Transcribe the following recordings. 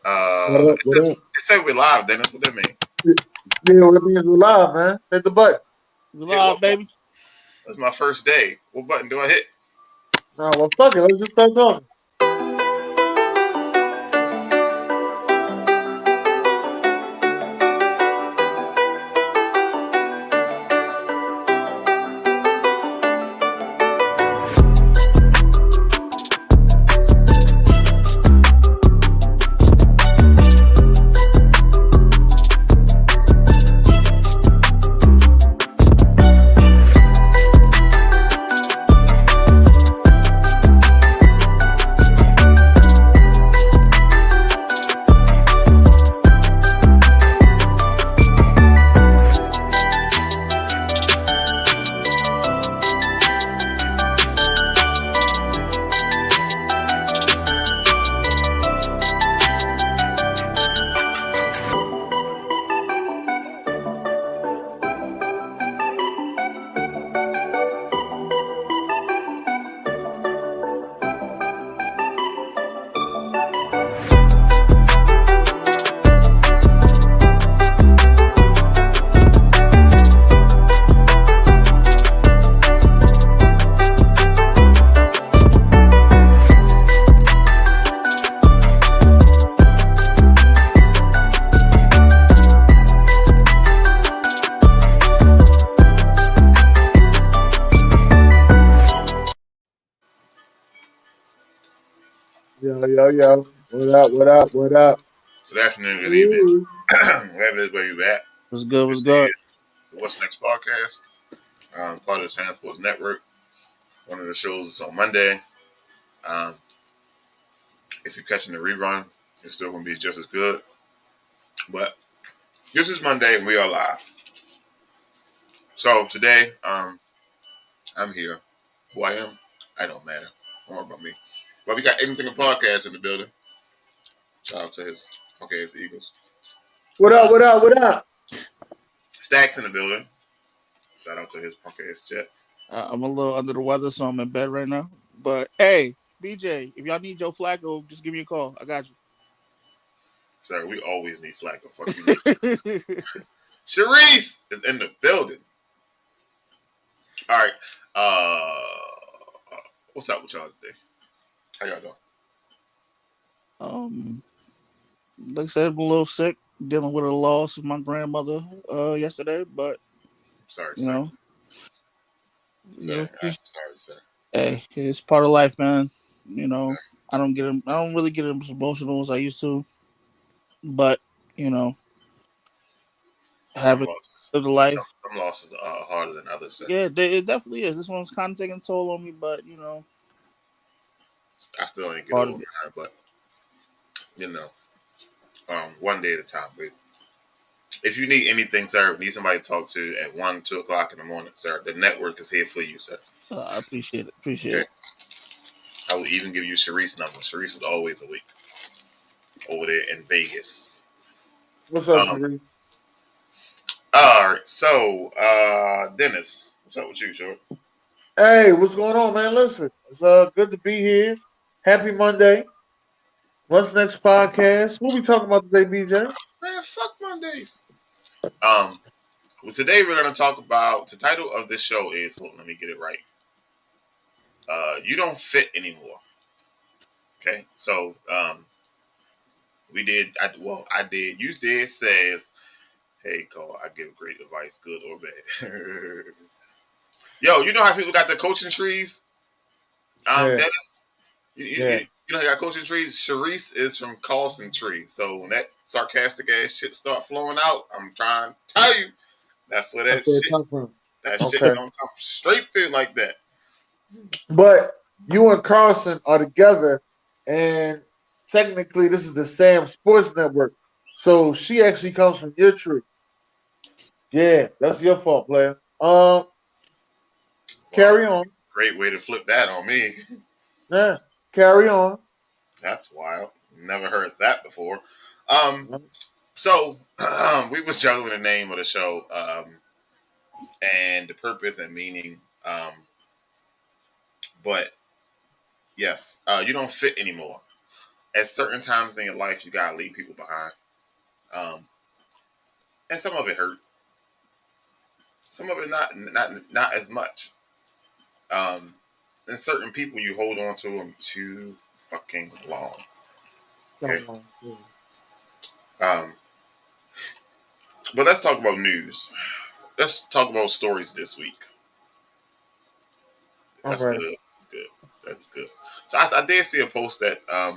What up? What It up? said we're live, Dennis. What that mean? Yeah, what means we live, man. Hit the button. We Hit live, what button? baby. That's my first day. What button do I hit? No, well, fuck it. Let's just start talking. Yo, yo, yo. What up? What up? What up? Good afternoon, good evening. Ooh. Wherever it is where you at. What's good? What's This good? is the What's Next podcast. Part of the SamzSportz Network. One of the shows is on Monday. Um, if you're catching the rerun, it's still going to be just as good. But this is Monday and we are live. So today, I'm here. Who I am, I don't matter. Don't worry about me. But we got Anything a Podcast in the building. Shout out to his Eagles. What up? What up? What up? Stacks in the building. Shout out to his punk ass Jets. I'm a little under the weather, so I'm in bed right now. But hey, BJ, if y'all need Joe Flacco, just give me a call. I got Sir, we always need Flacco. Fuck you. you. Sharice is in the building. All right. What's up with y'all today? How y'all doing? Like I said, I'm a little sick, dealing with a loss of my grandmother yesterday, but Sorry, you sir. know, Sir, I'm sorry, sir. hey, it's part of life, man. You know, Sir. I don't really get as emotional as I used to, but you know, having Some the life. some losses are harder than others, sir. Yeah, it definitely is. This one's kind of taking a toll on me, but you know, I still ain't get part over of it. mine, but you know, one day at a time. But if you need anything, sir, need somebody to talk to at 1, 2 o'clock in the morning, sir, the network is here for you, sir. I appreciate it. Appreciate Okay. it. I will even give you Sharice's number. Sharice is always awake over there in Vegas. What's up, Um, Sharice? all right, so Dennis, what's up with you, short? Hey, what's going on, man? Listen, it's good to be here. Happy Monday. What's next podcast? What we talking about today, BJ? Man, fuck Mondays. Well, today we're gonna talk about the title of this show is. Hold on, let me get it right. You don't fit anymore. Okay, so we did. I did. You did says, "Hey, Cole, I give great advice, good or bad." Yo, you know how people got the coaching trees? Yeah. Dennis, Yeah. you know how you got coaching trees? Sharice is from Carlson Tree. So when that sarcastic ass shit start flowing out, I'm trying to tell you, that's where That's where it comes from. that shit Okay. don't come straight through like that. But you and Carlson are together, and technically, this is the Sam Sports Network. So she actually comes from your tree. Yeah, that's your fault, player. Carry on. Great way to flip that on me. Yeah, carry on. That's wild. Never heard that before. So we was juggling the name of the show, and the purpose and meaning. But yes, you don't fit anymore. at certain times in your life, you gotta leave people behind. And some of it hurt. Some of it not as much. And certain people you hold on to them too fucking long. Okay. But let's talk about news. Let's talk about stories this week. That's good. Good. That's good. So I did see a post that I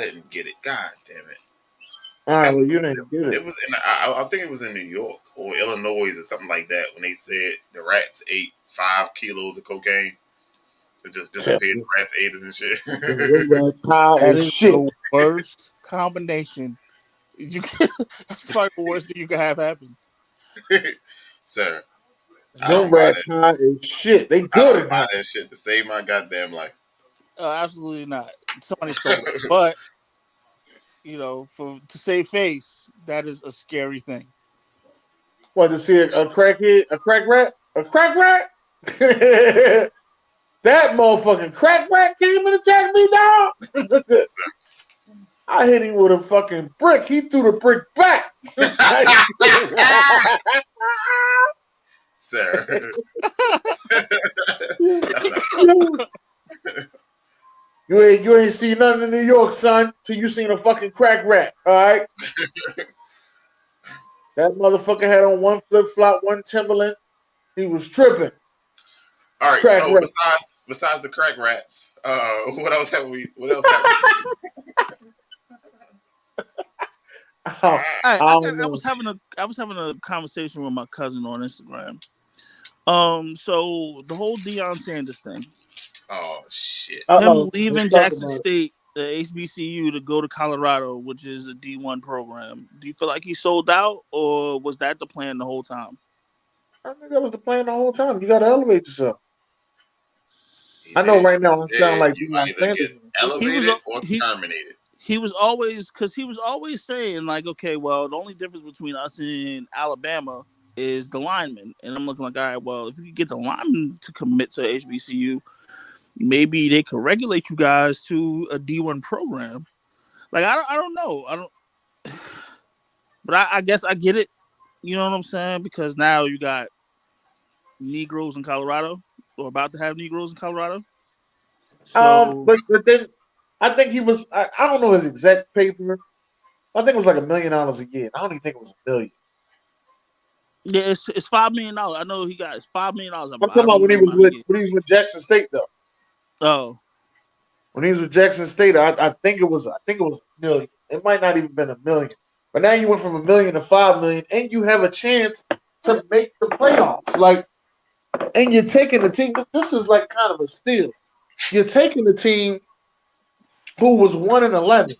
didn't get it. God damn it. All right, well, you didn't get it. It was I think it was in New York or Illinois or something like that when they said the rats ate 5 kilos of cocaine. It just disappeared. The rats ate it and shit. That is the worst combination. That's probably the worst thing you could have happen. Sir. Them rats pie is shit. They good. I don't buy that shit to save my goddamn life. Absolutely not. Somebody stole it. But to save face, that is a scary thing. What, to see a crackhead, a crack rat? That motherfucking crack rat came and attacked me, dog. I hit him with a fucking brick. He threw the brick back. Sir. You ain't seen nothing in New York, son, till you seen a fucking crack rat, all right? That motherfucker had on one flip-flop, one Timberland. He was tripping. All right, crack so rat. Besides the crack rats, what else have we? What else have we? I was having a conversation with my cousin on Instagram. So the whole Deion Sanders thing. Oh shit! Him leaving Jackson State, the HBCU, to go to Colorado, which is a D1 program. Do you feel like he sold out, or was that the plan the whole time? I think that was the plan the whole time. You got to elevate yourself. I know right now I sound like you either get elevated or terminated. He was always saying like, okay, well, the only difference between us and Alabama is the linemen, and I'm looking like, all right, well, if you could get the linemen to commit to HBCU, maybe they could regulate you guys to a D1 program. Like I don't know, but I guess I get it. You know what I'm saying? Because now you got Negroes in Colorado, or about to have Negroes in Colorado. So, but then I think he was. I don't know his exact paper. I think it was like $1 million a year. I don't even think it was $1 million. Yeah, it's $5 million. I know he got $5 million. I'm talking about when he was with Jackson State though. Oh, when he was with Jackson State, I think it was $1 million. It might not even been $1 million. But now you went from $1 million to $5 million, and you have a chance to make the playoffs. Like, and you're taking the team. This is like kind of a steal. You're taking the team who was 1-11,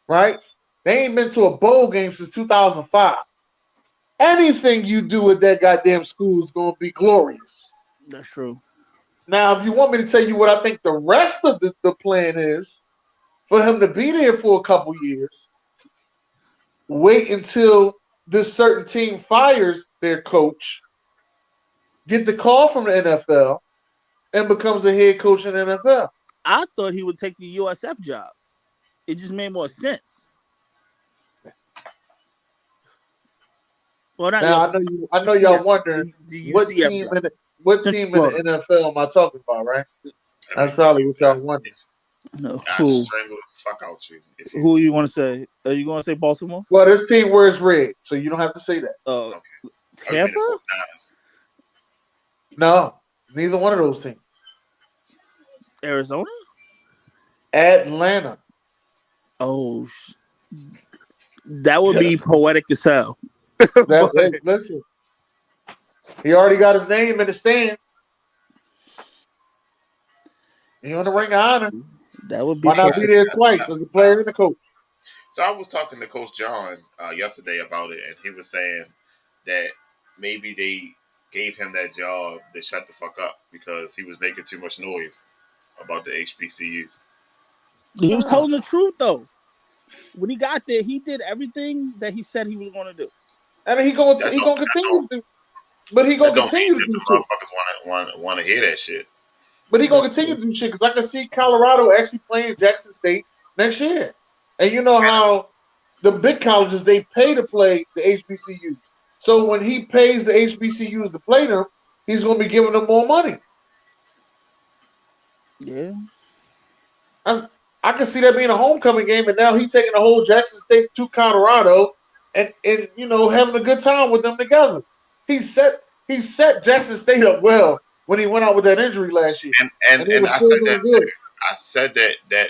right? They ain't been to a bowl game since 2005. Anything you do with that goddamn school is going to be glorious. That's true. Now, if you want me to tell you what I think the rest of the plan is, for him to be there for a couple years, wait until this certain team fires their coach, get the call from the NFL, and becomes a head coach in the NFL. I thought he would take the USF job. It just made more sense. Well, now I know y'all wondering what team in the NFL am I talking about, right? That's probably what y'all wondering. No, who? Strangle the fuck out you. Who you want to say? Are you going to say Baltimore? Well, this team wears red, so you don't have to say that. Okay. Tampa? No, neither one of those teams. Arizona? Atlanta. Oh, that would be poetic as hell. Listen, he already got his name in the stands. He on the Ring of Honor. That would be. Why not be there twice as a player and a coach? So I was talking to Coach John yesterday about it, and he was saying that maybe they gave him that job to shut the fuck up because he was making too much noise about the HBCUs. He was telling the truth though. When he got there, he did everything that he said he was going to do. And he gonna continue to do. But he gonna continue to do. Motherfuckers want to hear that shit. But he gonna continue to do shit because I can see Colorado actually playing Jackson State next year. And you know how the big colleges they pay to play the HBCUs. So when he pays the HBCUs to play them, he's gonna be giving them more money. Yeah. I can see that being a homecoming game, and now he's taking the whole Jackson State to Colorado and you know having a good time with them together. He set Jackson State up well when he went out with that injury last year. And I said that too. I said that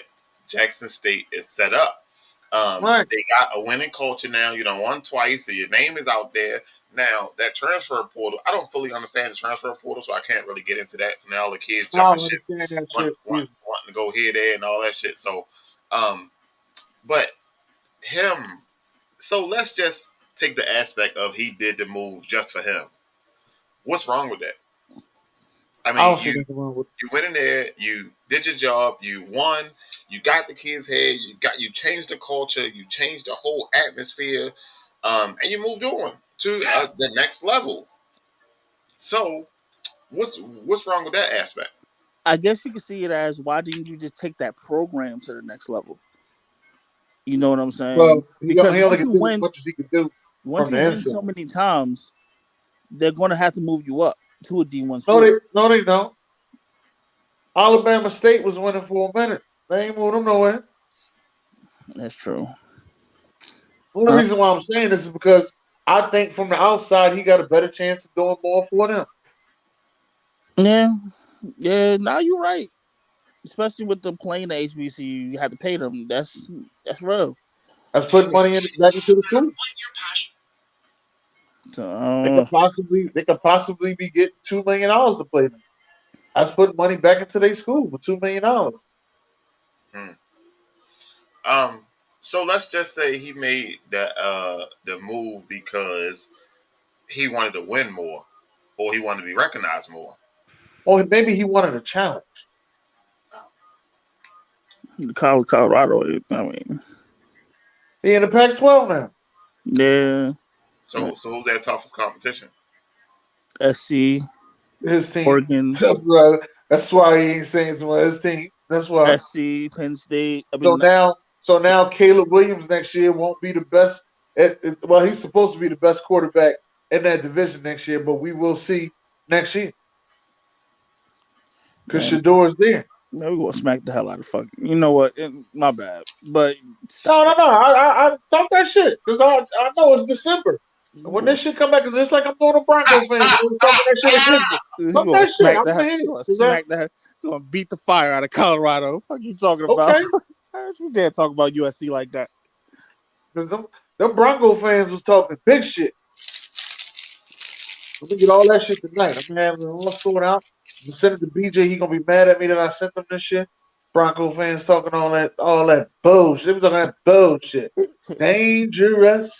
Jackson State is set up. Right. They got a winning culture now. You done won twice, so your name is out there. Now, that transfer portal, I don't fully understand the transfer portal, so I can't really get into that. So now all the kids jumping shit, wanting to go here, there, and all that shit. So, but him, so let's just take the aspect of he did the move just for him. What's wrong with that? I mean, you went in there, you did your job, you won, you got the kids' head, you changed the culture, you changed the whole atmosphere, and you moved on to the next level. So, what's wrong with that aspect? I guess you could see it as, why didn't you just take that program to the next level? You know what I'm saying? Well, because he only can do as much as he can do. Once you win so many times, they're going to have to move you up to a D1 school. No, they don't. Alabama State was winning for a minute. They ain't moving them nowhere. That's true. The only reason why I'm saying this is because I think from the outside he got a better chance of doing more for them. Yeah. Now you're right. Especially with the playing the HBCU, you have to pay them. That's real. That's putting money back into the school. So, they could possibly be getting $2 million to play them. That's putting money back into their school for $2 million. So let's just say he made the move because he wanted to win more, or he wanted to be recognized more, or maybe he wanted a challenge. Colorado, I mean, he in the Pac-12 now. Yeah. So who's their toughest competition? SC. His team. Oregon. That's why he ain't saying too much. His team. That's why. SC, Penn State. So now Caleb Williams next year won't be the best. Well, he's supposed to be the best quarterback in that division next year, but we will see next year. Because Shador is there. Man, we're going to smack the hell out of fucking. You know what? My bad. But. No. I stop that shit. Because I know it's December. When this shit come back, it's just like I'm doing a Bronco fan. Stop that shit. Smack that. You're going to beat the fire out of Colorado. What the fuck you talking about? You dare talk about USC like that? Because them Bronco fans was talking big shit. Let me get all that shit tonight. I'm having it all sorted out. I'm sending it to BJ. He gonna be mad at me that I sent them this shit. Bronco fans talking all that bullshit. They was talking that bullshit. Dangerous.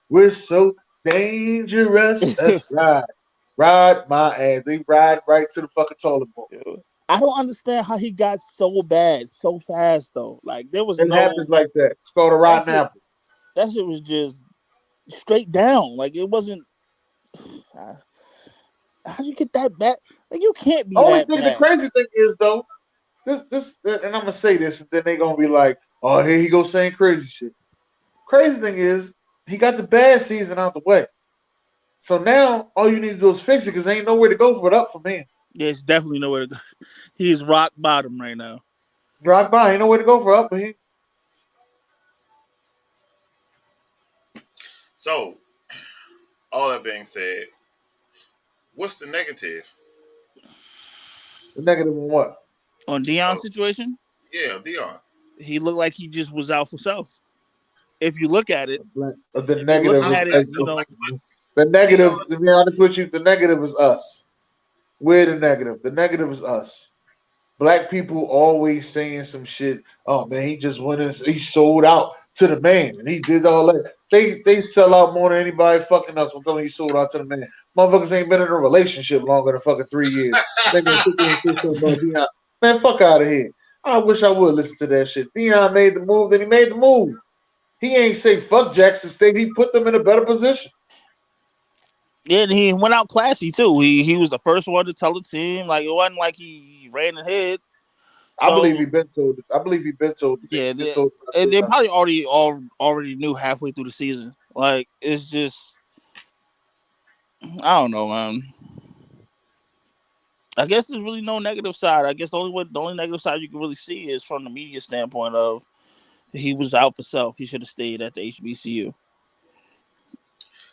We're so dangerous. That's right. Ride my ass. They ride right to the fucking toilet bowl. I don't understand how he got so bad so fast though. Like there was it happens like that. It's called a rotten apple. That shit was just straight down. Like it wasn't. How do you get that bad? Like you can't be that bad. The crazy thing is though, this, and I'm gonna say this, and then they gonna be like, "Oh, here he goes saying crazy shit." Crazy thing is, he got the bad season out the way. So now all you need to do is fix it because there ain't nowhere to go for it up from him. Yeah, it's definitely nowhere to go. He's rock bottom right now. Rock bottom, ain't nowhere to go for up for him. So, all that being said, what's the negative? The negative on what? On Deion's situation? Yeah, Deion. He looked like he just was out for self. If you look at it, the negative. The negative. To be honest with you, the negative is us. We're the negative. The negative is us. Black people always saying some shit. Oh man, he just went and he sold out to the man, and he did all that. They sell out more than anybody fucking else. I'm telling you, he sold out to the man. Motherfuckers ain't been in a relationship longer than fucking 3 years. They been Deion. Man, fuck out of here. I wish I would listen to that shit. Deion made the move, then he made the move. He ain't say fuck Jackson State. He put them in a better position. Yeah, and he went out classy too. He was the first one to tell the team. Like it wasn't like he ran and hid. I believe So, he been told. I believe he been told. yeah, He been told they probably already knew halfway through the season. Like, it's just, I don't know, man. I guess there's really no negative side. I guess the only negative side you can really see is from the media standpoint of he was out for self. He should have stayed at the HBCU.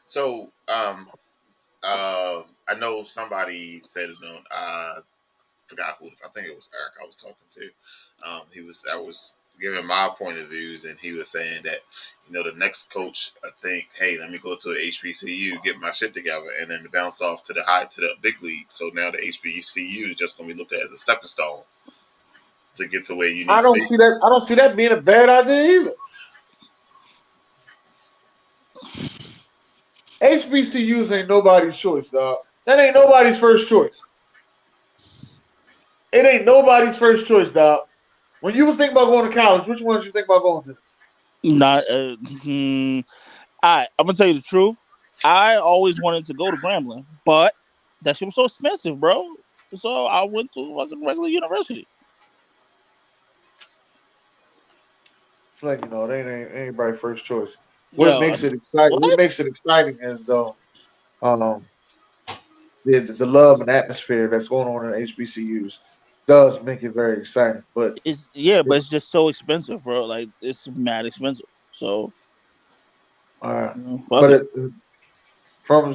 So, I know somebody said it on. Forgot who. I think it was Eric I was talking to. I was giving my point of views, and he was saying that the next coach, I think, hey, let me go to a HBCU, get my shit together, and then bounce off to the big league. So now the HBCU is just going to be looked at as a stepping stone to get to where you need I to be. I don't see that being a bad idea either. HBCUs ain't nobody's choice, dog. That ain't nobody's first choice. It ain't nobody's first choice, dog. When you was thinking about going to college, which ones you think about going to? Not. I'm gonna tell you the truth. I always wanted to go to Grambling, but that shit was so expensive, bro. So I went to like a regular university. It's like they ain't anybody's first choice. What makes it exciting is though, the love and atmosphere that's going on in HBCUs does make it very exciting. But it's just so expensive, bro. Like it's mad expensive. So, from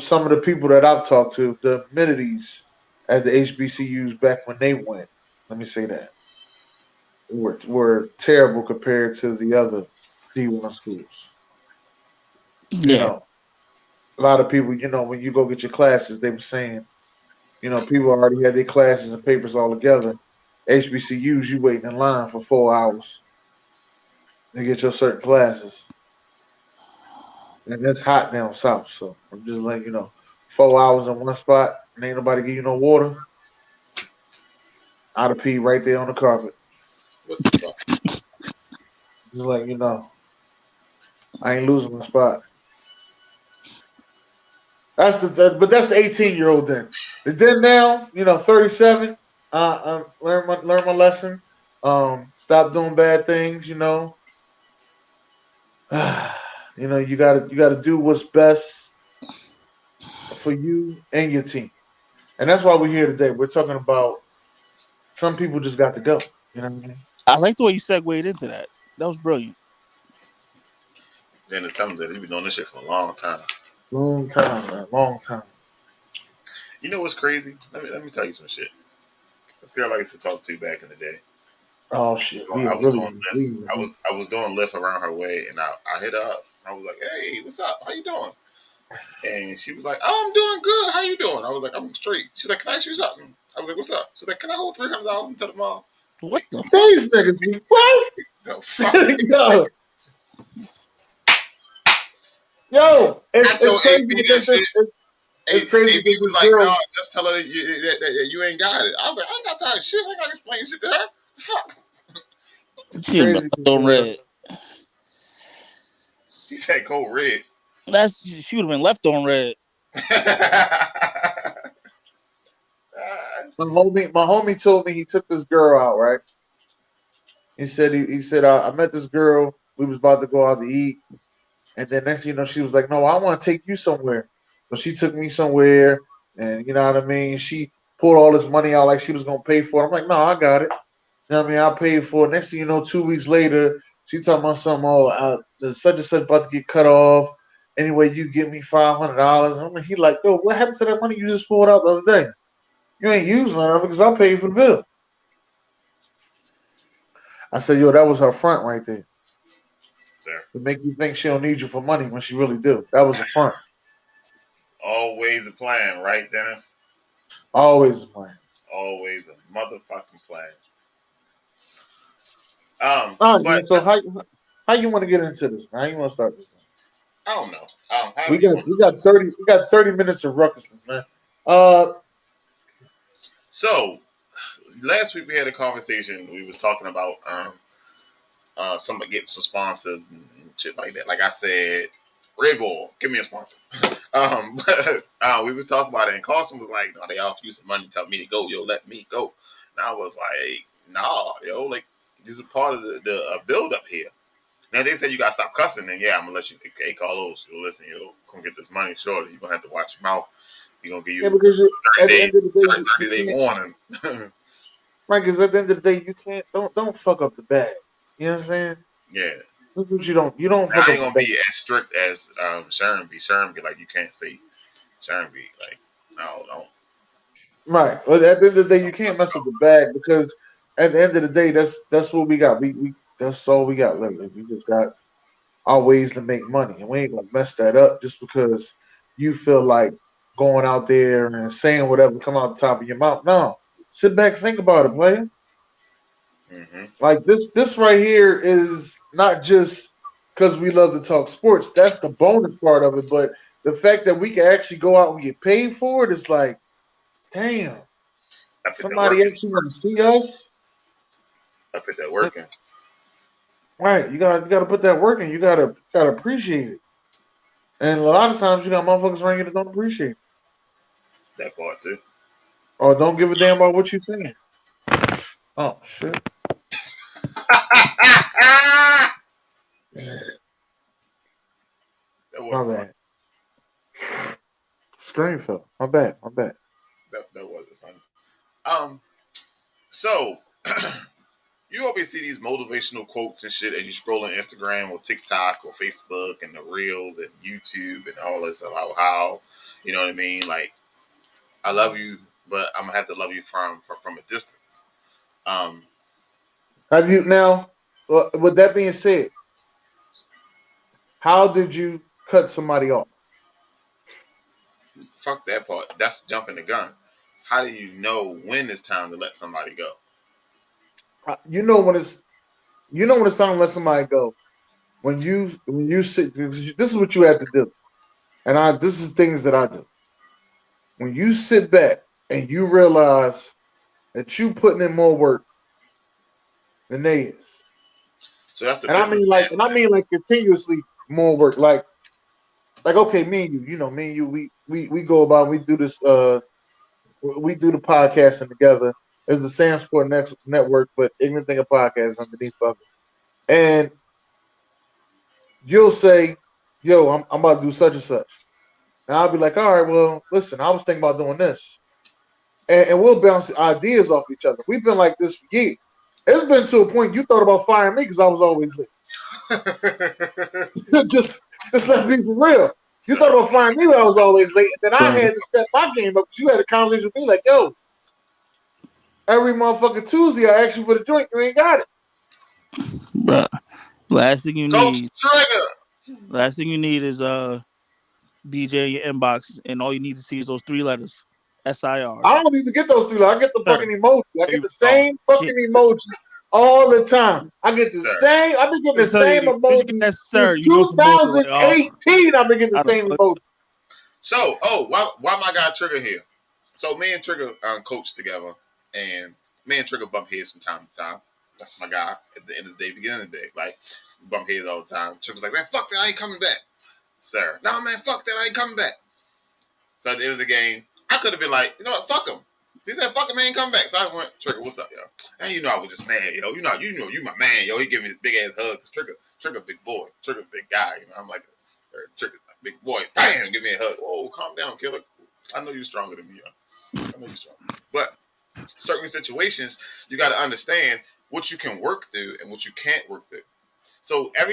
some of the people that I've talked to, the amenities at the HBCUs back when they went, let me say that, were terrible compared to the other D1 schools. Yeah. A lot of people, when you go get your classes, they were saying, people already had their classes and papers all together. HBCUs, you waiting in line for 4 hours to get your certain classes. And it's hot down south, so I'm just letting you know. 4 hours in one spot, and ain't nobody give you no water. I'd have peed right there on the carpet. What the fuck? Just letting you know. I ain't losing my spot. But that's the 18-year-old then. Then now, 37. Learn my lesson. Stop doing bad things. You gotta do what's best for you and your team, and that's why we're here today. We're talking about some people just got to go. You know what I mean? I like the way you segued into that. That was brilliant. Then to tell them that they've been doing this shit for a long time. Long time, man. Long time. You know what's crazy? Let me tell you some shit. This girl I used to talk to back in the day. Oh shit! I was doing Lyft around her way, and I hit her up. I was like, "Hey, what's up? How you doing?" And she was like, "Oh, I'm doing good. How you doing?" I was like, "I'm straight." She's like, "Can I ask you something?" I was like, "What's up?" She's like, "Can I hold $300 until tomorrow?" What the fuck? These niggas, what? The fuck? Yo, it's crazy. It's crazy. He was like, "No, just tell her that you ain't got it." I was like, "I ain't got time shit. I ain't got to explain shit to her." Fuck. She left on red. He said "Code red." She would have been left on red. My homie told me he took this girl out, right? He said I met this girl. We was about to go out to eat, and then next thing you know, she was like, "No, I want to take you somewhere." So she took me somewhere, and you know what I mean. She pulled all this money out like she was gonna pay for it. I'm like, "No, I got it." You know what I mean? I paid for it. Next thing you know, 2 weeks later, she talking about something. Oh, the such and such about to get cut off. Anyway, you give me $500. I mean, he like, yo, what happened to that money you just pulled out the other day? You ain't using it because I paid for the bill. I said, yo, that was her front right there. Sir. To make you think she don't need you for money when she really do. That was a front. Always a plan, right, Dennis? Always a plan. Always a motherfucking plan. But so how you want to get into this, man? How you want to start this? I don't know. We got 30 minutes of ruckusness, man. So last week we had a conversation. We was talking about somebody getting some sponsors and shit like that. Like I said, Red Bull, give me a sponsor. But we was talking about it, and Carson was like, "No, they offer you some money, tell me to go. Yo, let me go." And I was like, nah, yo, like, this is part of the build up here. Now they said you gotta stop cussing, then yeah, I'm gonna let you. Hey, Carlos, yo, listen, yo, come get this money. Shorty, you're gonna have to watch your mouth. We're gonna give Yeah, you because 30 at the days, end of the day, 30 day warning. right? Because at the end of the day, you can't don't fuck up the bag. You know what I'm saying? Yeah. That's what you don't And fuck I up ain't the gonna bag. be as strict as Sharon be. Sharon be like, you can't say Sharon be like, no, don't. Right. But at the end of the day, you Don't can't cuss mess out. up the bag because at the end of the day, that's what we got. We that's all we got. Literally, we just got our ways to make money, and we ain't gonna mess that up just because you feel like going out there and saying whatever come out the top of your mouth. No, sit back, think about it, player. Mm-hmm. Like this right here is not just because we love to talk sports. That's the bonus part of it. But the fact that we can actually go out and get paid for it is like, damn, I put that somebody work in. actually want to see us. I put that work in. Right, you gotta put that work in. You gotta appreciate it. And a lot of times you got motherfuckers around you that don't appreciate it That part too. or don't give a damn about what you're saying. Oh shit, That my wasn't funny. bad. Screen fell. My bad. My bad. That wasn't funny. So you always see these motivational quotes and shit as you scroll on Instagram or TikTok or Facebook and the Reels and YouTube and all this about how, you know what I mean? Like, I love you, but I'm gonna have to love you from a distance. Um, Have you now? With that being said, how did you cut somebody off? Fuck that part. That's jumping the gun. How do you know when it's time to let somebody go? You know when it's time to let somebody go. When you sit, this is what you have to do, and this is things that I do. When you sit back and you realize that you putting in more work than they is, So that's the and I mean business like, aspect. continuously more work. Like okay, me and me and you, we go about, we do this, we do the podcasting together. It's the Network, but Ignorant Thing of Podcast underneath of it. And you'll say, "Yo, I'm about to do such and such," and I'll be like, "All right, well, listen, I was thinking about doing this," and we'll bounce ideas off each other. We've been like this for years. It's been to a point you thought about firing me because I was always late. just, just let's be for real. You So, thought about firing me when I was always late, and then I Bro, had to step my game up because you had a conversation with me like, "Yo, every motherfucking Tuesday I ask you for the joint, you ain't got it." bro. Last thing you Coach need, Trigger. last thing you need is BJ in your inbox, and all you need to see is those 3 letters, SIR. I don't even get those three. I get the Sir, fucking emoji. I get the same fucking shit. emoji all the time. I get the Sir. same. I've been getting the I'm telling same you, once you get emoji that since sir, you know some bullshit. Like, oh, 2018. I've been getting the how the same fuck? emoji. So, why my guy Trigger here? So me and Trigger coach together, and me and Trigger bump heads from time to time. That's my guy. At the end of the day, beginning of the day, like bump heads all the time. Trigger's like, man, fuck that, I ain't coming back. Sir, no man, fuck that, I ain't coming back. So at the end of the game, I could have been like, you know what, fuck him. He said, fuck him, man, ain't come back. So I went, Trigger, what's up, yo? And you know I was just mad, yo. You know, you my man, yo. He gave me this big ass hug. Cause Trigger, big boy. Trigger, big guy. You know, I'm like, Trigger, big boy. Bam, give me a hug. Whoa, calm down, killer. I know you're stronger than me, yo. I know you're strong. But certain situations, you got to understand what you can work through and what you can't work through. So I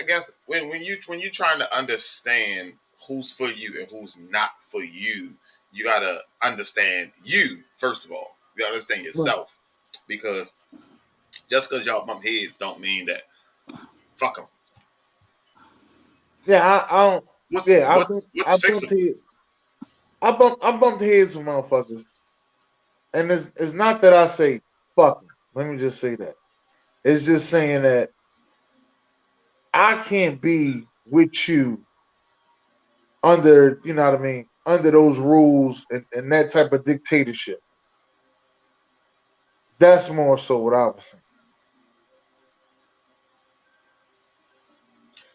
guess when you're trying to understand who's for you and who's not for you, you gotta understand you first of all. You gotta understand yourself because just because y'all bump heads don't mean that fuck them. Yeah, I don't. What's Yeah, what's I what's bumped fixable? heads. I bumped heads with motherfuckers, and it's not that I say fuck 'em. Let me just say that. It's just saying that I can't be with you under, you know what I mean, under those rules and that type of dictatorship. That's more so what I was saying.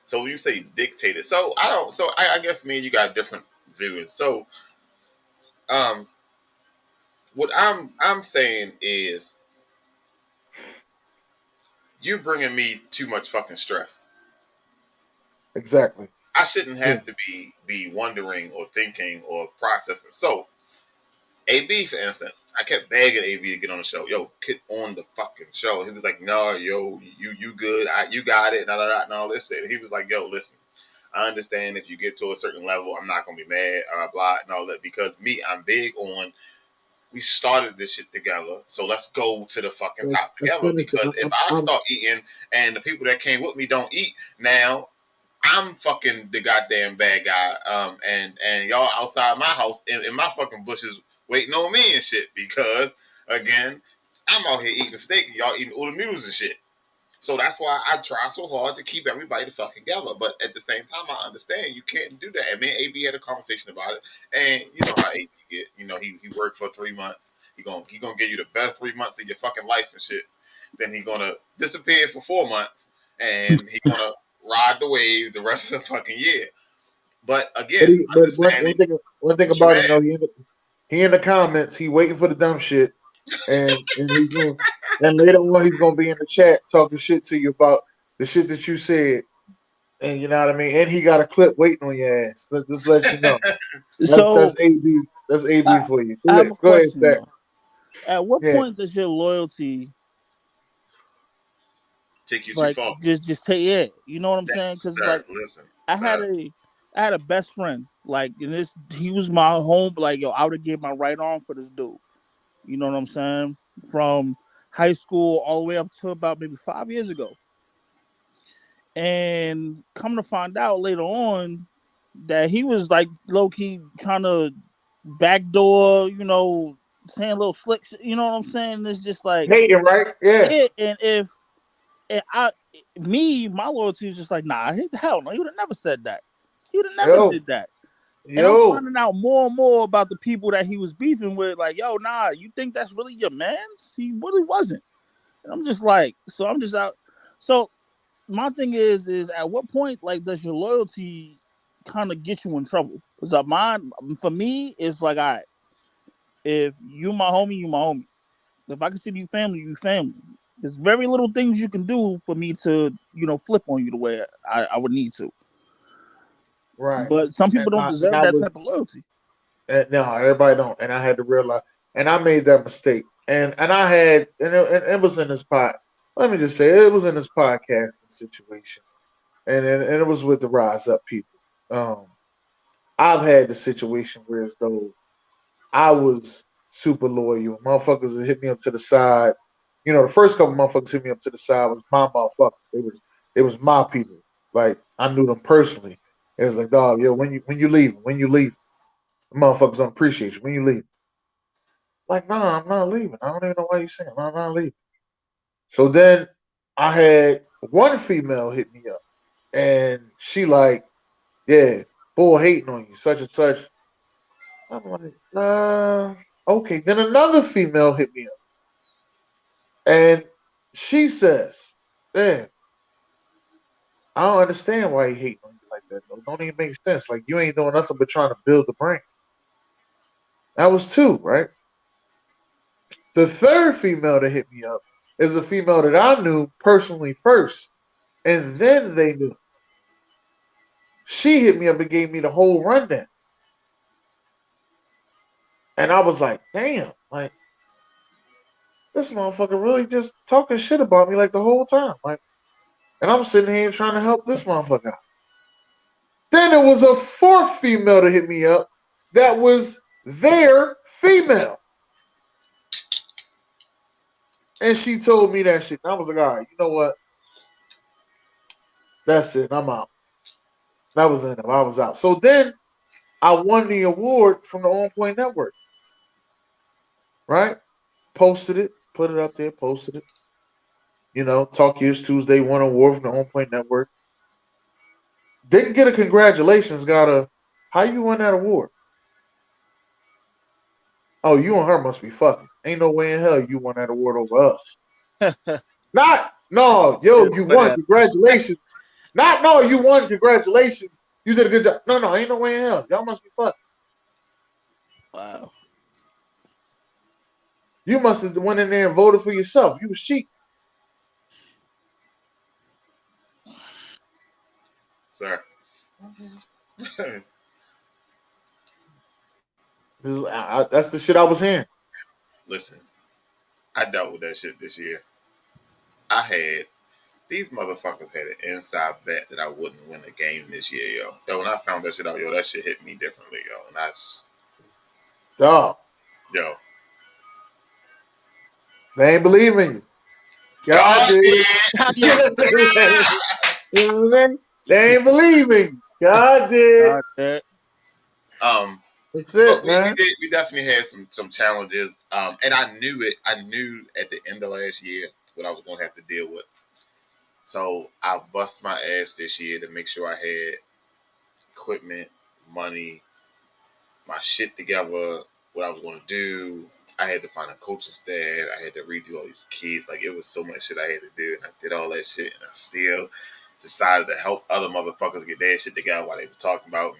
So when you say dictated, so I don't. So I guess me and you got different views. So um, what I'm saying is, you bringing me too much fucking stress. Exactly. I shouldn't have to be wondering or thinking or processing. So, AB, for instance, I kept begging AB to get on the show. Yo, get on the fucking show. He was like, no, yo, you good. You got it. And all this shit. He was like, yo, listen, I understand if you get to a certain level, I'm not going to be mad, blah, and all that. Because I'm big on, we started this shit together, so let's go to the fucking top together. Because if I start eating and the people that came with me don't eat, now I'm fucking the goddamn bad guy. And y'all outside my house in my fucking bushes waiting on me and shit. Because again, I'm out here eating steak and y'all eating oodle noodles and shit. So that's why I try so hard to keep everybody the fucking together. But at the same time, I understand you can't do that. And me and AB had a conversation about it. And you know how AB get. You know, he worked for 3 months. He gonna give you the best 3 months of your fucking life and shit. Then he gonna disappear for 4 months. And he gonna ride the wave the rest of the fucking year. But again, one thing about it, though, he in the comments, he waiting for the dumb shit, and he's going, and later on he's gonna be in the chat talking shit to you about the shit that you said, and you know what I mean. And he got a clip waiting on your ass. Just let you know. That's AB. That's AB for you. I have a question. Go ahead, at what point does your loyalty take you too far? Just take it. You know what I'm saying? Because listen, I had a best friend, like, and he was my home. Like, yo, I would have gave my right arm for this dude. You know what I'm saying? From high school all the way up to about maybe 5 years ago. And come to find out later on that he was like low key trying to backdoor, you know, saying little slick shit, you know what I'm saying? It's just like hating, right? Yeah. My loyalty was just like, nah, hell no, he would have never said that. He would have never did that. And I'm finding out more and more about the people that he was beefing with. Like, yo, nah, you think that's really your man's? He really wasn't. And I'm just like, so I'm just out. So my thing is at what point, like, does your loyalty kind of get you in trouble? Because for me, it's like, all right, if you my homie, you my homie. If I consider you family, you family. There's very little things you can do for me to, you know, flip on you the way I would need to. Right. But some people don't deserve that type of loyalty. No, everybody don't. And I had to realize, and I made that mistake. And I had, and it was in this let me just say, it was in this podcasting situation. And it was with the Rise Up people. I've had the situation where as though I was super loyal. Motherfuckers that hit me up to the side. You know, the first couple motherfuckers hit me up to the side was my motherfuckers. It was my people. Like, I knew them personally. It was like, dog, yo, when you leave, the motherfuckers don't appreciate you. When you leave. Like, nah, I'm not leaving. I don't even know why you're saying I'm not leaving. So then I had one female hit me up. And she like, yeah, boy hating on you, such and such. I'm like, okay. Then another female hit me up. And she says, man, I don't understand why you hating on you like that, though. Don't even make sense. Like, you ain't doing nothing but trying to build the brand. That was two, right? The third female that hit me up is a female that I knew personally first. And then they knew. She hit me up and gave me the whole rundown. And I was like, damn, like, this motherfucker really just talking shit about me like the whole time. Like, and I'm sitting here trying to help this motherfucker out. Then there was a fourth female to hit me up that was their female. And she told me that shit. And I was like, all right, you know what? That's it. I'm out. That was it. I was out. So then I won the award from the On Point Network. Right? Posted it, put it up there, posted it. You know, Talk Years Tuesday, won an award from the On Point Network. Didn't get a congratulations, got a, how you won that award? Oh, you and her must be fucking. Ain't no way in hell you won that award over us. You won, congratulations. You won, congratulations. You did a good job. No, ain't no way in hell. Y'all must be fucking. Wow. You must have went in there and voted for yourself. You was cheating. Sir. That's the shit I was hearing. Listen, I dealt with that shit this year. These motherfuckers had an inside bet that I wouldn't win a game this year, yo. Yo, when I found that shit out, yo, that shit hit me differently, yo. And Dog. Yo. They ain't believing you. God did. You know what I mean? They ain't believing you. God did. That's it, man. We definitely had some challenges. And I knew it. I knew at the end of last year what I was gonna have to deal with. So I bust my ass this year to make sure I had equipment, money, my shit together, what I was going to do. I had to find a coaching staff. I had to redo all these keys. Like, it was so much shit I had to do. And I did all that shit. And I still decided to help other motherfuckers get their shit together while they was talking about.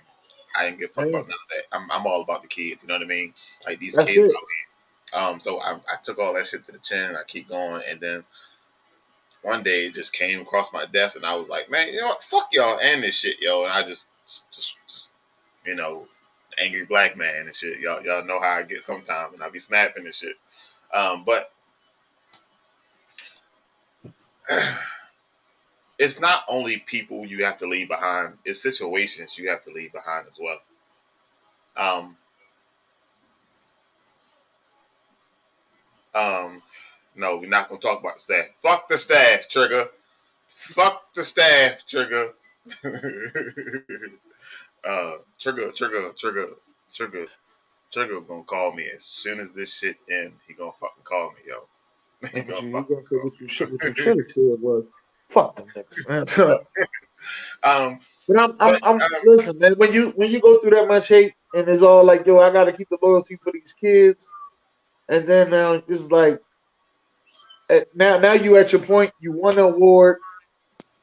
I didn't give a fuck about none of that. I'm all about the kids. You know what I mean? Like, these kids out here. So I took all that shit to the chin. I keep going. And then one day it just came across my desk, and I was like, man, you know what? Fuck y'all and this shit, yo. And I just you know, angry black man and shit. Y'all know how I get sometimes, and I be snapping and shit. But it's not only people you have to leave behind; it's situations you have to leave behind as well. No, we're not gonna talk about the staff. Fuck the staff, Trigger. Fuck the staff, Trigger. Trigger gonna call me as soon as this shit ends. He gonna fucking call me, yo. He gonna fucking say what you should have said was fuck them niggas. But I'm listen, man. When you go through that much hate and it's all like, yo, I gotta keep the loyalty for these kids, and then now it's like. Now you at your point. You won the award.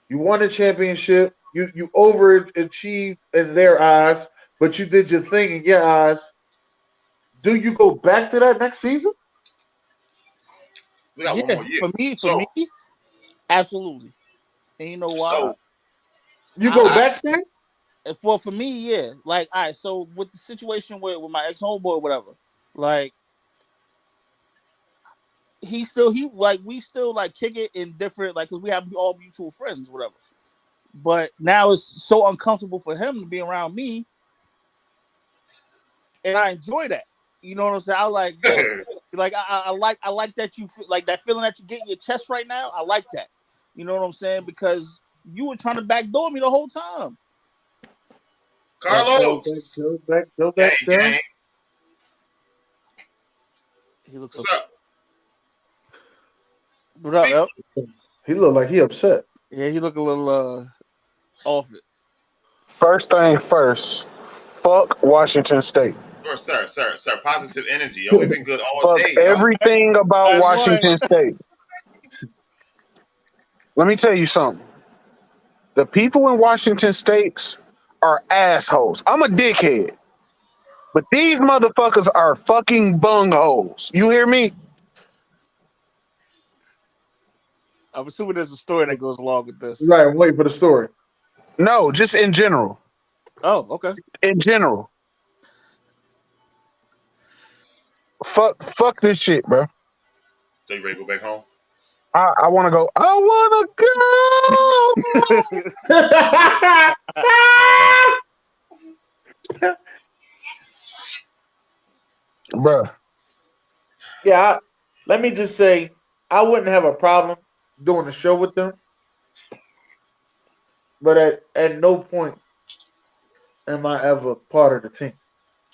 You won a championship. You overachieved in their eyes, but you did your thing in your eyes. Do you go back to that next season? We got one more year. For me, absolutely. And you know why? So, you go back there? For me, yeah. Like, all right. So with the situation with my ex homeboy or whatever, like. We still kick it in different, like, because we have all mutual friends, whatever. But now it's so uncomfortable for him to be around me, and I enjoy that. You know what I'm saying? I like, I like that you feel like that feeling that you get in your chest right now. I like that. You know what I'm saying? Because you were trying to backdoor me the whole time. Carlos, go back. He looks. What's up? What's up, yo? He look like he upset. Yeah, he look a little off it. First thing first, fuck Washington State. Sir. Positive energy. Yo, we've been good all fuck day. Everything about Washington State. Let me tell you something. The people in Washington State are assholes. I'm a dickhead. But these motherfuckers are fucking bungholes. You hear me? I'm assuming there's a story that goes along with this. Right, I'm waiting for the story. No, just in general. Oh, okay. In general. Fuck this shit, bro. So you ready to go back home? I want to go. I want to go. Bruh. Yeah, let me just say, I wouldn't have a problem doing a show with them, but at no point am I ever part of the team.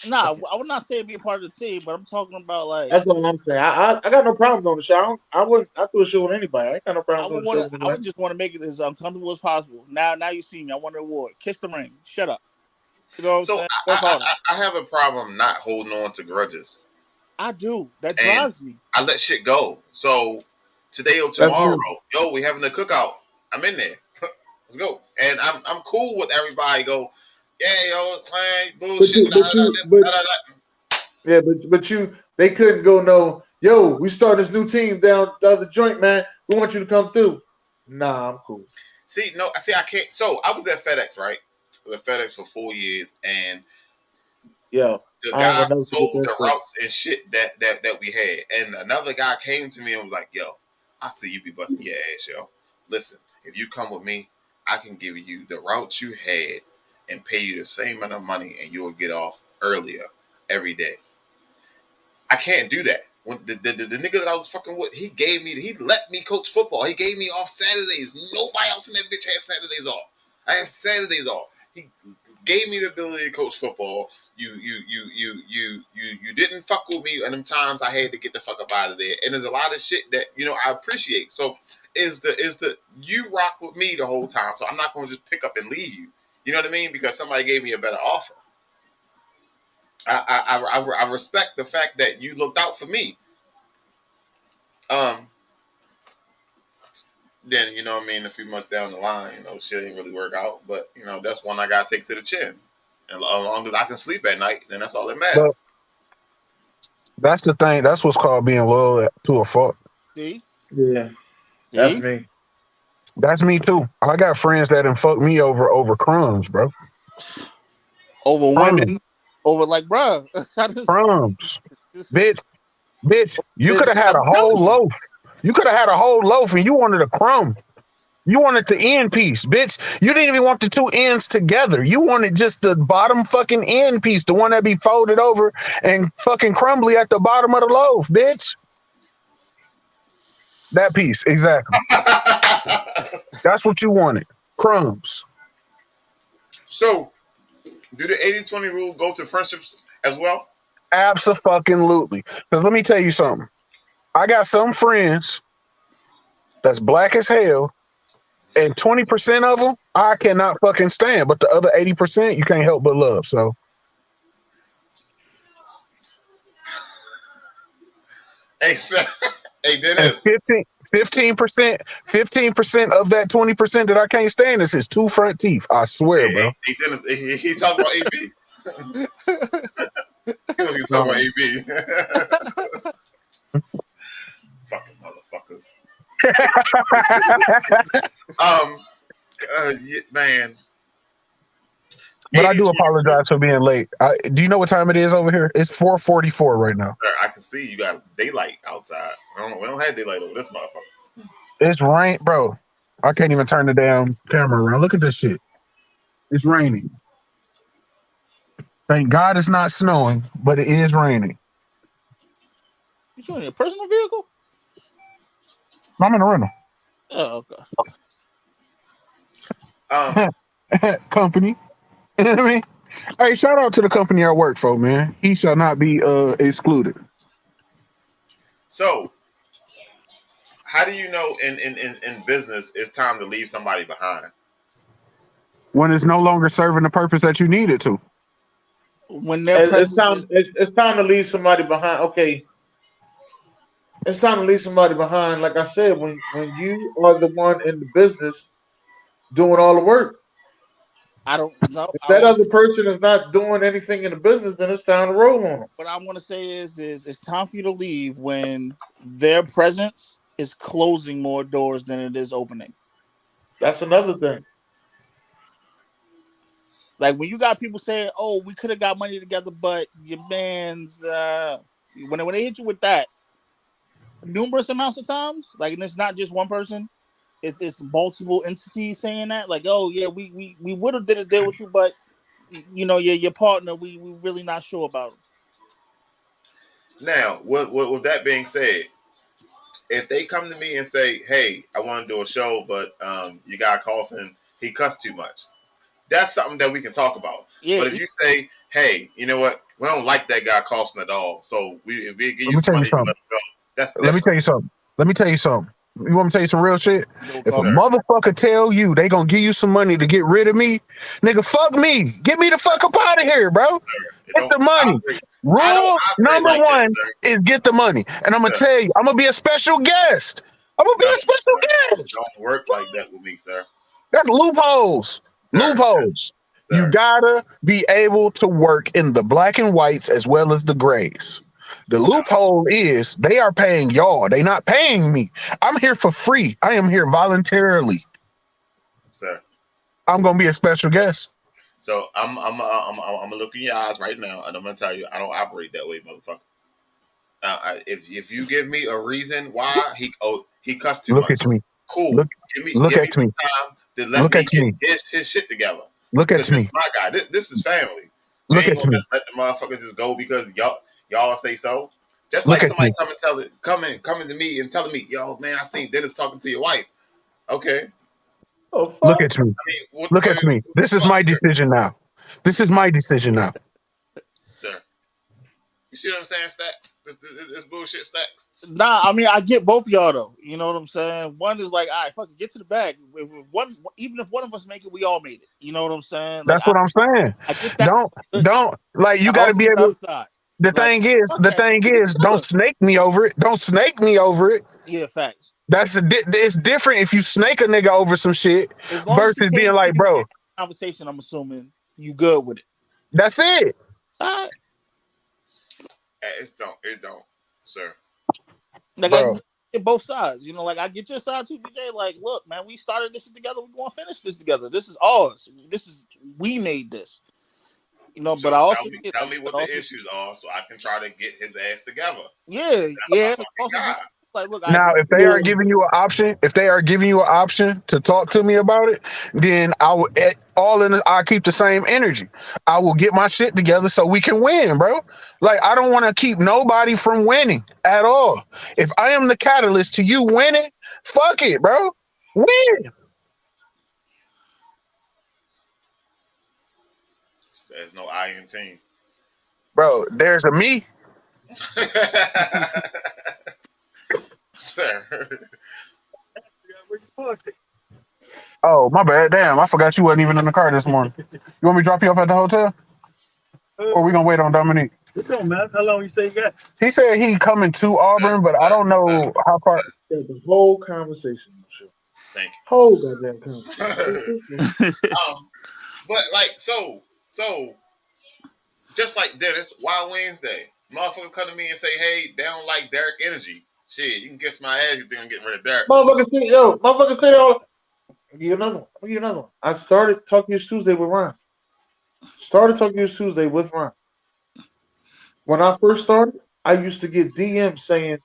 Nah, I would not say be a part of the team, but I'm talking about like. That's what I'm saying. I got no problem on the show. I do a show with anybody. I ain't got no problem doing a show with I would just want to make it as uncomfortable as possible. Now you see me. I want an award. Kiss the ring. Shut up. You know what I'm saying? I have a problem not holding on to grudges. I do. That drives me. I let shit go. So today or tomorrow, yo, we having a cookout. I'm in there. Let's go. And I'm cool with everybody. Go, yeah, yo, bullshit. But they couldn't go no. yo, we start this new team down the other joint, man. We want you to come through. Nah, I'm cool. See, I can't. So I was at FedEx, right? I was at FedEx for 4 years, and Yo, the I ain't guy gonna never forget sold that the shit. routes and shit that we had. And another guy came to me and was like, yo, I see you be busting your ass, yo. Listen, if you come with me, I can give you the routes you had and pay you the same amount of money, and you will get off earlier every day. I can't do that. When the nigga that I was fucking with, he let me coach football. He gave me off Saturdays. Nobody else in that bitch had Saturdays off. I had Saturdays off. He gave me the ability to coach football. You didn't fuck with me, and them times I had to get the fuck up out of there. And there's a lot of shit that I appreciate. So is the you rock with me the whole time. So I'm not going to just pick up and leave you. You know what I mean? Because somebody gave me a better offer. I respect the fact that you looked out for me. Then you know what I mean, a few months down the line, shit ain't really work out. But that's one I gotta take to the chin. And as long as I can sleep at night, then that's all that matters. But that's the thing. That's what's called being loyal to a fault. See? Yeah, that's me. That's me too. I got friends that done fuck me over crumbs, bro. Over women. Over bruh. Crumbs. Bitch, you could have had a whole loaf. You could have had a whole loaf and you wanted a crumb. You wanted the end piece, bitch. You didn't even want the two ends together. You wanted just the bottom fucking end piece, the one that be folded over and fucking crumbly at the bottom of the loaf, bitch. That piece, exactly. That's what you wanted. Crumbs. So, do the 80-20 rule go to friendships as well? Absolutely. Because let me tell you something. I got some friends that's black as hell, and 20% of them I cannot fucking stand, but the other 80% you can't help but love. So, hey, Dennis. 15% of that 20% that I can't stand is his two front teeth. I swear, bro. Hey, Dennis, he talking about AB. He's talking about AB. Fucking motherfuckers. Man. But I do apologize for being late. Do you know what time it is over here? It's 4:44 right now. Sir, I can see you got daylight outside. We don't have daylight over this motherfucker. It's rain, bro. I can't even turn the damn camera around. Look at this shit. It's raining. Thank God it's not snowing, but it is raining. You in a personal vehicle? I'm in a rental. Oh, okay. Company. You know what I mean? Hey, shout out to the company I work for, man. He shall not be excluded. So, how do you know in business it's time to leave somebody behind? When it's no longer serving the purpose that you need it to. When it's time to leave somebody behind. Okay. It's time to leave somebody behind. Like I said, when you are the one in the business doing all the work. I don't know. If that other person is not doing anything in the business, then it's time to roll on them. What I want to say is it's time for you to leave when their presence is closing more doors than it is opening. That's another thing. Like when you got people saying, "Oh, we could have got money together," but your man's when they hit you with that numerous amounts of times, like, and it's not just one person, it's multiple entities saying that, like, "Oh yeah, we would have did a deal with you, but your partner, we really not sure about him." Now, with that being said, if they come to me and say, "Hey, I want to do a show, but you got Carlson, he cussed too much," that's something that we can talk about. Yeah, but if you say, "Hey, you know what? We don't like that guy Carlson at all, so if we give you some money, let him go." That's different. Let me tell you something. You want me to tell you some real shit? If a motherfucker tell you they gonna give you some money to get rid of me, nigga, fuck me. Get me the fuck up out of here, bro. Get the money. Rule number one is get the money. And I'm gonna tell you, I'm gonna be a special guest. Don't work like that with me, sir. That's loopholes. Loopholes. You gotta be able to work in the black and whites as well as the grays. The loophole is they are paying y'all. They not paying me. I'm here for free. I am here voluntarily. Sir. I'm gonna be a special guest. So I'm gonna look in your eyes right now, and I'm gonna tell you I don't operate that way, motherfucker. If you give me a reason why he cussed too Look much, at me. cool. Look give me at some me. time to let Look me at get me. his shit together. Look at This me. is my guy. This is family. Look They ain't at gonna me. just let the motherfucker just go because y'all say so. Just Look like at somebody me. coming to me and telling me, yo, man, I seen Dennis talking to your wife. Okay. Oh, fuck. Look at me. I mean, Look at me. This is my decision now. This is my decision now. Sir. You see what I'm saying, Stacks? This bullshit, Stacks. Nah, I mean, I get both of y'all though. You know what I'm saying? One is like, all right, fuck it, get to the bag. Even if one of us make it, we all made it. You know what I'm saying? Like, That's what I'm saying. I get that. Don't like you I got to also be get the able. other side. The Like, thing is, don't snake me over it. Don't snake me over it. Yeah, facts. It's different if you snake a nigga over some shit As long versus as you being like, bro. Conversation, I'm assuming you good with it. That's it. All right. It don't, sir. Like, I get both sides. You know, like I get your side too, BJ. Like, look, man, we started this together. We're gonna finish this together. This is ours. We made this. You know, so but I also tell me what the issues are so I can try to get his ass together. Yeah. Like, look, now if they are giving you an option, to talk to me about it, then I will I'll keep the same energy. I will get my shit together so we can win, bro. Like, I don't want to keep nobody from winning at all. If I am the catalyst to you winning, fuck it, bro. Win. There's no I in team. Bro, there's a me. Sir. Oh, my bad. Damn, I forgot you wasn't even in the car this morning. You want me to drop you off at the hotel? Or we gonna wait on Dominique? It don't matter. How long you say you got? He said he coming to Auburn, but I don't know how far. The whole conversation. Thank you. Whole goddamn conversation. But like so just like Dennis, Wild Wednesday, motherfuckers come to me and say, hey, they don't like Derek energy. Shit, you can kiss my ass, you think I'm getting rid of Derek. Motherfuckers say all. I'll give you another one. I started Talk Years Tuesday with Ron. When I first started, I used to get DMs saying,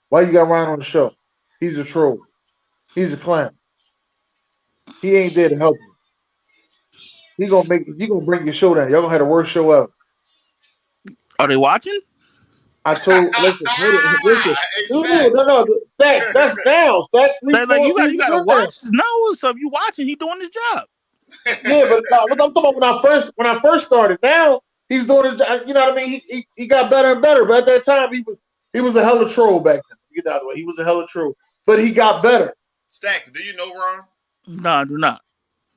why you got Ron on the show? He's a troll. He's a clown. He ain't there to help you. He gonna bring your show down. Y'all gonna have the worst show ever. Are they watching? I told listen. No. That's now. That's like you gotta watch. No, so if you watching, he doing his job. Yeah, but I'm talking about when I first started. Now he's doing his job. You know what I mean? He got better and better. But at that time, he was a hella troll back then. Get out of the way. He was a hella troll, but he got better. Stacks, do you know Ron? No, I do not.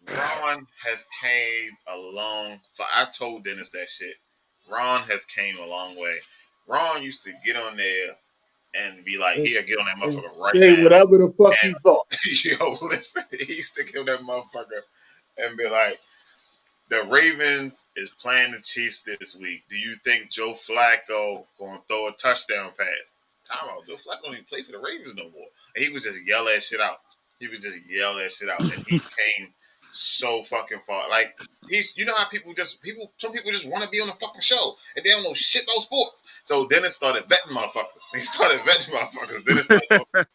Ron has came I told Dennis that shit. Ron has came a long way. Ron used to get on there and be like, here, get on that motherfucker right now. Whatever the fuck he thought. Yo, listen, he used to get on that motherfucker and be like, the Ravens is playing the Chiefs this week. Do you think Joe Flacco going to throw a touchdown pass? Time out. Joe Flacco don't even play for the Ravens no more. And he would just yell that shit out. And he came so fucking far. Like, you know how some people just want to be on the fucking show and they don't know shit about sports. So Dennis started vetting motherfuckers. Dennis started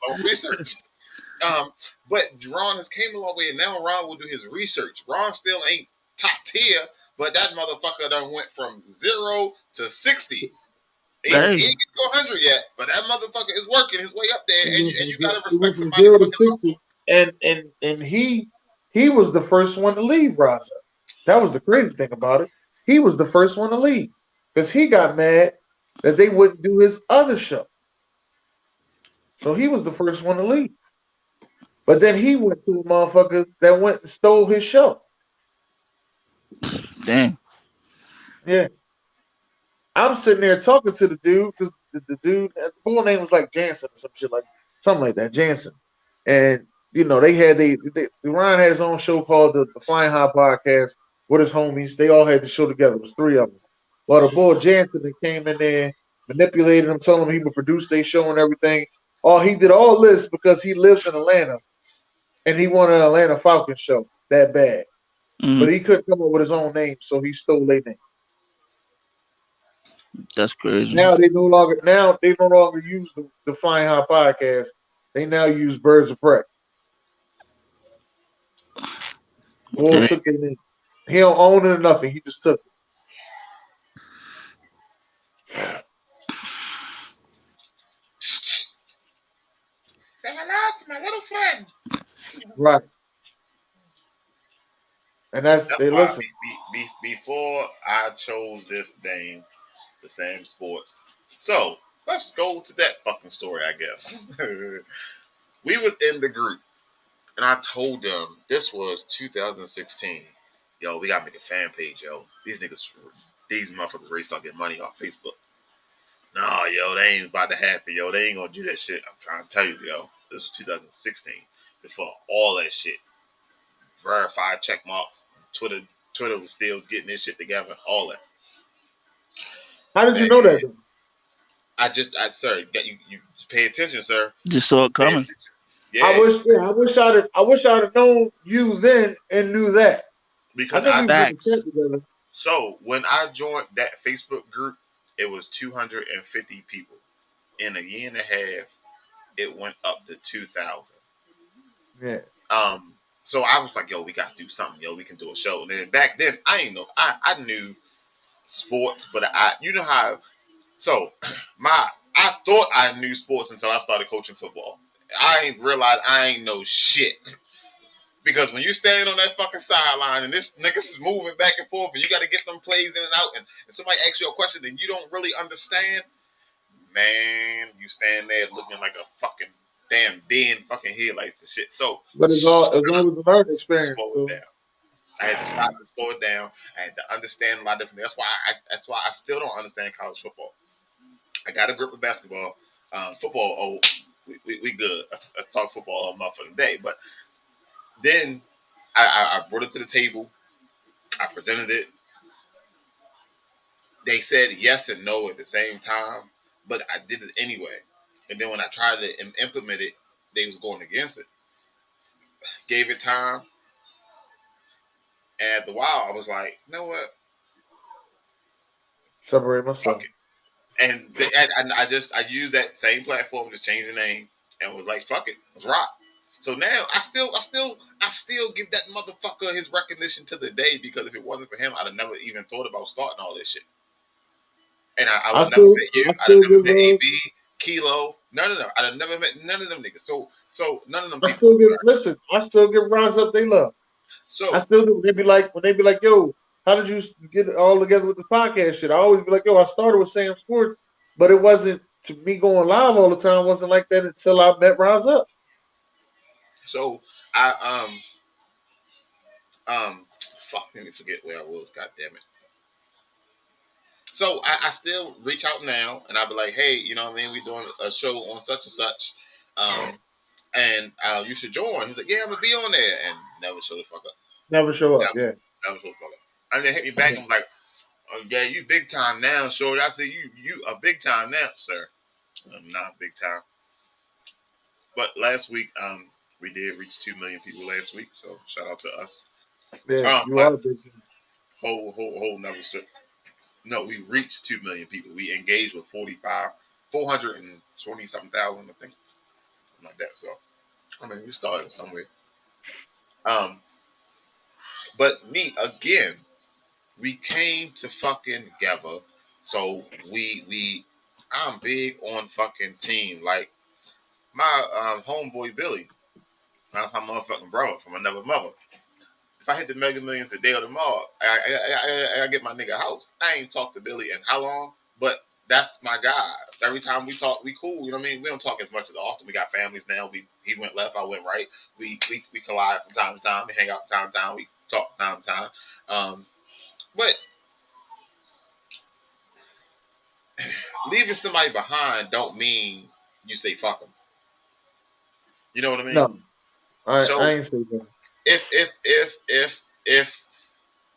doing research. But Ron has came a long way, and now Ron will do his research. Ron still ain't top tier, but that motherfucker done went from 0 to 60. He ain't get to 100 yet, but that motherfucker is working his way up there, and you gotta respect somebody. 0 to 60, and he was the first one to leave Raza. That was the crazy thing about it. He was the first one to leave because he got mad that they wouldn't do his other show. So he was the first one to leave. But then he went to a motherfucker that went and stole his show. Damn. Yeah. I'm sitting there talking to the dude because the dude, the full name was like Jansen or something like that, Jansen. And you know, Ryan had his own show called the Flying High Podcast with his homies. They all had the show together. It was 3 of them. Well, the boy Jansen came in there, manipulated him, telling him he would produce their show and everything. He did all this because he lives in Atlanta and he wanted an Atlanta Falcons show that bad. But he couldn't come up with his own name, so he stole their name. That's crazy. Now they no longer use the Flying High podcast. They now use Birds of Prey. Bulls took their name. He don't own it or nothing. He just took it. Say hello to my little friend. Right. And that's they listen. Before I chose this name, the SamzSportz. So let's go to that fucking story, I guess. We was in the group, and I told them this was 2016. Yo, we gotta make a fan page, yo. These motherfuckers ready to start getting money off Facebook. Nah, yo, they ain't about to happen, yo. They ain't gonna do that shit. I'm trying to tell you, yo. This was 2016. Before all that shit. Verified check marks. Twitter was still getting this shit together. All that. How did you know that, though? Sir, you pay attention, sir. Just saw it coming. Yeah. I wish I'd have known you then and knew that. Because so when I joined that Facebook group, it was 250 people. In a year and a half, it went up to 2,000. Yeah. So I was like, yo, we got to do something. Yo, we can do a show. And then back then, I knew sports, but you know how. So I thought I knew sports until I started coaching football. I ain't realized I ain't know shit. Because when you stand on that fucking sideline and this niggas is moving back and forth and you got to get them plays in and out and somebody asks you a question and you don't really understand, man, you stand there looking like a fucking damn dead fucking headlights and shit. So, but it's always a learning experience. Slow it down. I had to stop and slow it down. I had to understand a lot of different things. That's why I still don't understand college football. I got a grip with basketball. Football, we good. Let's talk football all motherfucking day. But then I brought it to the table. I presented it. They said yes and no at the same time, but I did it anyway. And then when I tried to implement it, they was going against it. Gave it time. And after a while, I was like, you know what? Separate myself. Okay. And I used that same platform, just changed the name, and was like, fuck it, let's rock. So now I still give that motherfucker his recognition to the day, because if it wasn't for him, I'd have never even thought about starting all this shit. And I would never met you. I'd have never met AB, Kilo. None of them. I'd have never met none of them niggas. So none of them. I still get rise up they love. So I still do. When they be like, yo, how did you get it all together with the podcast shit? I always be like, yo, I started with SamzSportz, but it wasn't to me going live all the time. It wasn't like that until I met Rise Up. So I fuck, let me forget where I was. God damn it. So I still reach out now, and I'll be like, hey, you know what I mean? We're doing a show on such and such, and you should join. He's like, yeah, I'm gonna be on there, and never show the fuck up. Never show up. Never show the fuck up. And then hit me back and was like, oh, yeah, you big time now, shorty. I said, you are big time now, sir. I'm not big time. But last week, we did reach 2 million people last week, so shout out to us. Yeah, you are big time. Whole never strip. No, we reached 2 million people. We engaged with 420 something thousand, I think. Something like that. So, I mean, we started somewhere. But me, again, we came to fucking together. So I'm big on fucking team. Like my homeboy Billy, that's my motherfucking brother from another mother. If I hit the Mega Millions today or tomorrow, I get my nigga a house. I ain't talked to Billy in how long, but that's my guy. Every time we talk, we cool. You know what I mean? We don't talk as much as often. We got families now. He went left, I went right. We collide from time to time. We hang out from time to time. We talk from time to time. But leaving somebody behind don't mean you say fuck them. You know what I mean? No, I ain't say that. If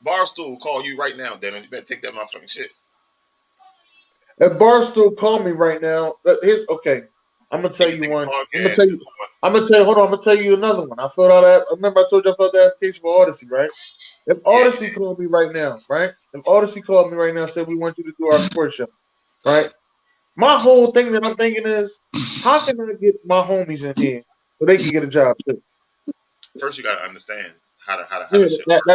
Barstool call you right now, Dennis, you better take that motherfucking shit. If Barstool call me right now, here's okay. I'm gonna tell you one. I'm gonna tell you. Hold on. I'm gonna tell you another one. I filled out that. Remember, I told you I filled out the application for Odyssey, right? If Odyssey called me right now, right? If Odyssey called me right now, and said we want you to do our sports show, right? My whole thing that I'm thinking is, how can I get my homies in here so they can get a job too? First, you gotta understand how to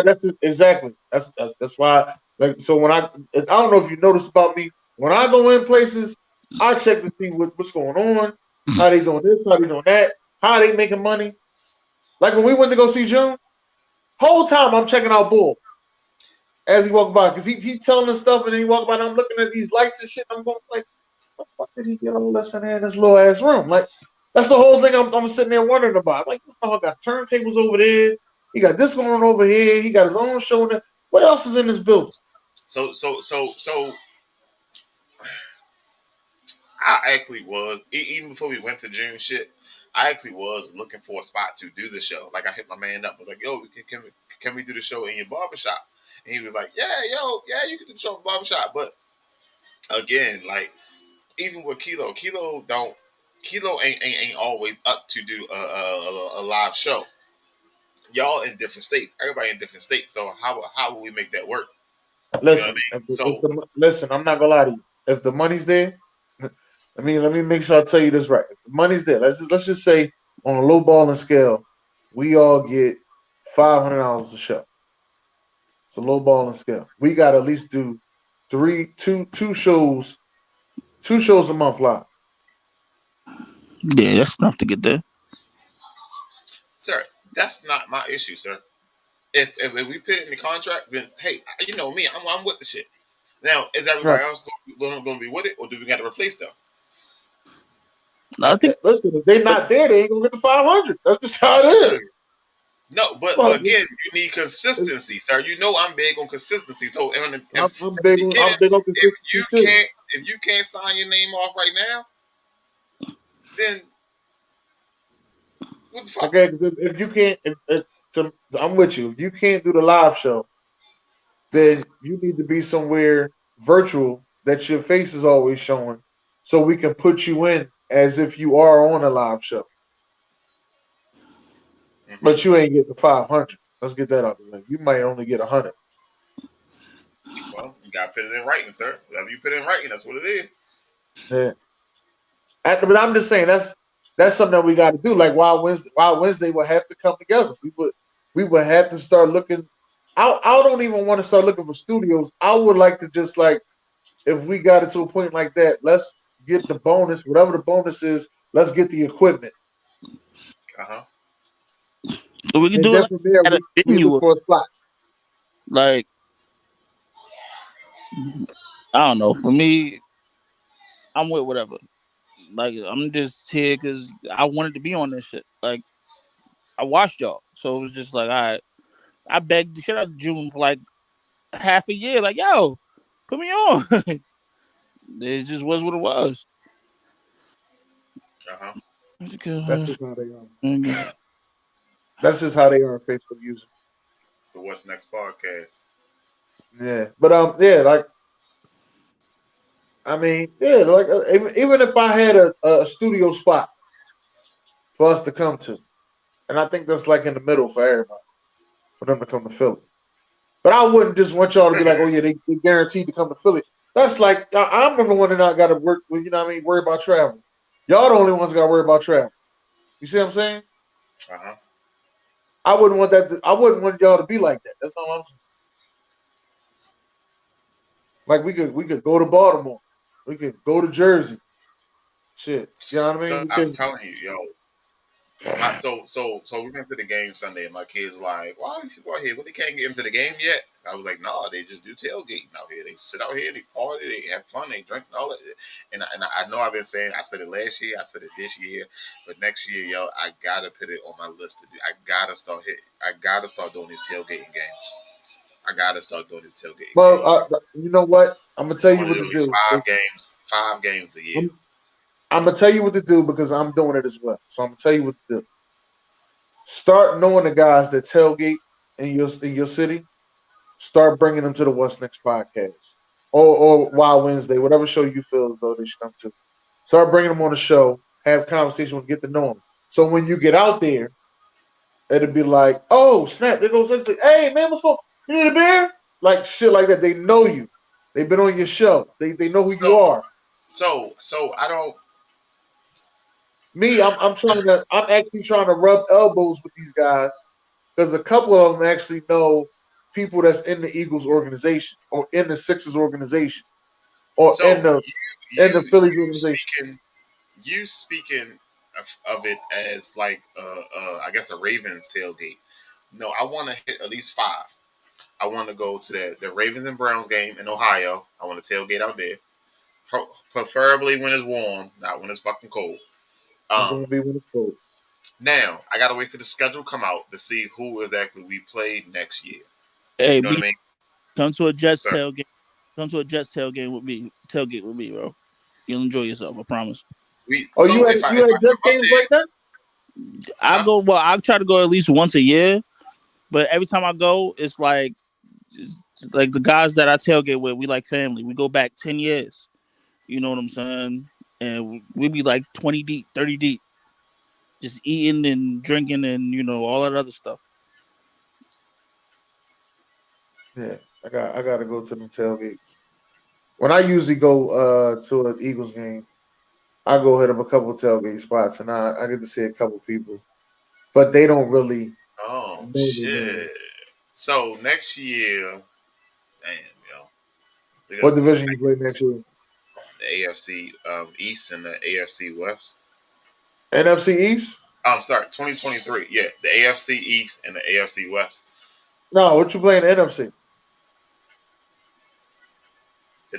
that's exactly. That's why. Like, so when I don't know if you noticed about me, when I go in places, I check to see what's going on, how they doing this, how they doing that, how they making money. Like when we went to go see June, whole time I'm checking out Bull as he walked by because he telling us stuff and then he walked by and I'm looking at these lights and shit. I'm going like, what the fuck did he get all this in there in this little ass room? Like that's the whole thing I'm sitting there wondering about. Like this motherfucker got turntables over there. He got this going on over here. He got his own show. What else is in this building? So I actually was, even before we went to June shit, I actually was looking for a spot to do the show. Like I hit my man up, was like, yo, can we do the show in your barbershop? And he was like, yeah, you can do the show in the barbershop. But again, like even with Kilo ain't always up to do a live show. Y'all in different states, everybody in different states. So how will we make that work? Listen, you know what I mean? Listen, I'm not gonna lie to you. If the money's there, let me make sure I tell you this right. If the money's there, let's just say on a low balling scale, we all get $500 a show. It's a low balling scale. We got to at least do two shows a month live. Yeah, that's enough to get there. Sir, that's not my issue, sir. If we put it in the contract, then hey, you know me, I'm with the shit. Now, is everybody else going to be with it, or do we got to replace them? I think. Listen, if they're not there, they ain't gonna get the 500. That's just how it is. No, but again, you need consistency, sir. You know I'm big on consistency. So I'm big on consistency. If you can't sign your name off right now, then what the fuck? Okay, if you can't, I'm with you. If you can't do the live show, then you need to be somewhere virtual that your face is always showing, so we can put you in as if you are on a live show. Mm-hmm. But you ain't get the 500. Let's get that out of the way. You might only get 100. Well, you gotta put it in writing, sir. Whatever you put in writing, that's what it is. Yeah. But I'm just saying that's something that we got to do. Like Wild Wednesday will have to come together. We would have to start looking. I don't even want to start looking for studios. I would like to just like, if we got it to a point like that, let's get the bonus, whatever the bonus is. Let's get the equipment. So we can do it like at a venue. For a spot. Like, I don't know. For me, I'm with whatever. Like, I'm just here because I wanted to be on this shit. Like, I watched y'all, so it was just like, all right. I begged the shit out of June for like half a year. Like, yo, put me on. It just was what it was. That's just how they are. That's just how they are on Facebook users. It's the What's Next podcast. Yeah, but yeah, like, I mean, yeah, like even if I had a studio spot for us to come to, and I think that's like in the middle for everybody, for them to come to Philly. But I wouldn't just want y'all to be like, oh yeah, they guaranteed to come to Philly. That's like I'm the one that I got to work with. You know what I mean? Worry about travel. Y'all the only ones got to worry about travel. You see what I'm saying? I wouldn't want that. I wouldn't want y'all to be like that. That's all I'm saying. Like we could go to Baltimore. We could go to Jersey. Shit. You know what I mean? So I'm telling you, yo. So we went to the game Sunday, and my kids like, "Why are these people out here? Well, they can't get into the game yet." I was like, "No, they just do tailgating out here. They sit out here, they party, they have fun, they drink, and all that." And I know I've been saying, I said it last year, I said it this year, but next year, yo, I gotta put it on my list to do. I gotta start doing these tailgating games. I gotta start doing this tailgating. Well, you know what? I'm gonna tell you what to do. 5 games a year. I'm gonna tell you what to do because I'm doing it as well. So I'm gonna tell you what to do. Start knowing the guys that tailgate in your city. Start bringing them to the What's Next podcast. or Wild Wednesday, whatever show you feel as though they should come to. Start bringing them on the show, have conversation with, get to know them. So when you get out there, it'll be like, oh snap, there goes something. Hey man, what's going? You need a beer? Like shit like that. They know you. They've been on your show. They know who you are. So I don't. Me, I'm actually trying to rub elbows with these guys because a couple of them actually know people that's in the Eagles organization or in the Sixers organization or So in the Phillies organization. You speaking of it as like I guess a Ravens tailgate. No, I want to hit at least 5. I want to go to the Ravens and Browns game in Ohio. I want to tailgate out there, preferably when it's warm, not when it's fucking cold. It's gonna be when it's cold. Now I gotta wait till the schedule come out to see who exactly we play next year. Hey, you know what I mean? Come to a Jets Sir. tailgate. Come to a Jets tailgate with me. Tailgate with me, bro. You'll enjoy yourself. I promise. You had Jets games like that? I try to go at least once a year, but every time I go, it's like the guys that I tailgate with, we like family. We go back 10 years. You know what I'm saying? And we be like 20 deep, 30 deep. Just eating and drinking and, all that other stuff. Yeah, I got to go to them tailgates. When I usually go to an Eagles game, I go hit up a couple of tailgate spots, and I get to see a couple people, but they don't really. Oh shit! So next year, damn, yo. What division you play next year? The AFC East and the AFC West. NFC East? I'm sorry, 2023. Yeah, the AFC East and the AFC West. No, what you playing the NFC? The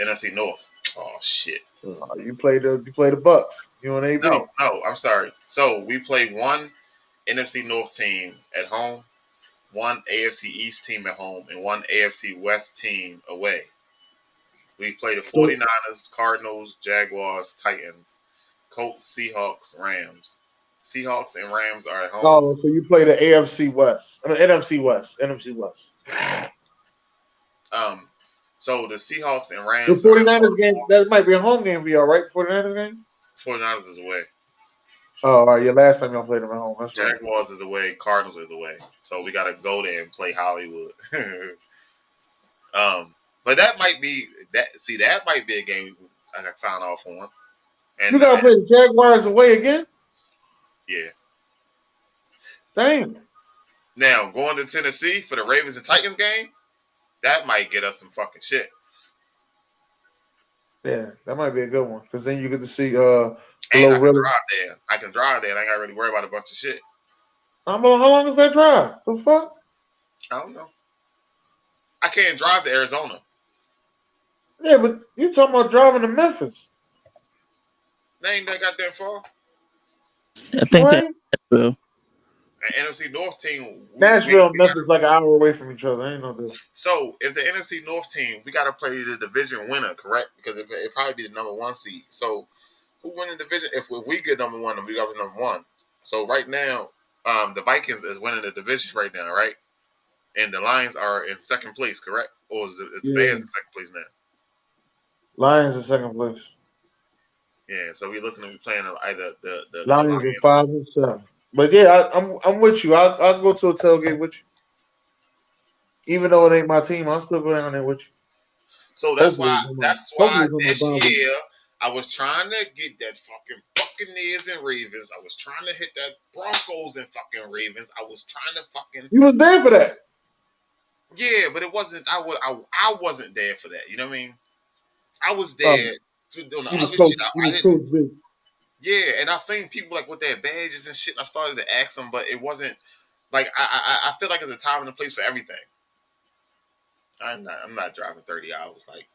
NFC North. Oh shit! You play the Bucks. You on AB? No, I'm sorry. So we play one NFC North team at home, one AFC East team at home, and one AFC West team away. We play the 49ers, Cardinals, Jaguars, Titans, Colts, Seahawks, Rams. Seahawks and Rams are at home. Oh, so you play the AFC West. I mean NFC West. So the Seahawks and Rams. The 49ers game, that might be a home game for y'all, right? 49ers game? 49ers is away. Oh, all right. Yeah, last time y'all played them at home. That's right. Jaguars is away. Cardinals is away. So we got to go there and play Hollywood. But that might be that might be a game I can sign off on. And you got to play the Jaguars away again? Yeah. Dang. Now, going to Tennessee for the Ravens and Titans game, that might get us some fucking shit. Yeah, that might be a good one. Because then you get to see and I can drive there and I ain't got to really worry about a bunch of shit. How long is that drive? The fuck? I don't know. I can't drive to Arizona. Yeah, but you talking about driving to Memphis. They ain't that goddamn far. I think that's true. An NFC North team. Nashville and Memphis like an hour away from each other. Ain't no difference. So, if the NFC North team, we got to play the division winner, correct? Because it probably be the number 1 seed. So, who win the division? If we get number 1, then we got the number 1. So, right now, the Vikings is winning the division right now, right? And the Lions are in second place, correct? Or is the Bears in second place now? Lions in second place. Yeah, so we're looking to be playing either the Lions in 5 and 7. But yeah, I'm with you. I'll go to a tailgate with you. Even though it ain't my team, I'll still go down there with you. So that's why this year I was trying to get that fucking Buccaneers and Ravens. I was trying to hit that Broncos and fucking Ravens. I was trying to fucking. You was there for that. Yeah, but it wasn't. I wasn't there for that. You know what I mean? I was there to do the other shit. Yeah, and I seen people like with their badges and shit. And I started to ask them, but it wasn't like I feel like there's a time and a place for everything. I'm not driving 30 hours. Like,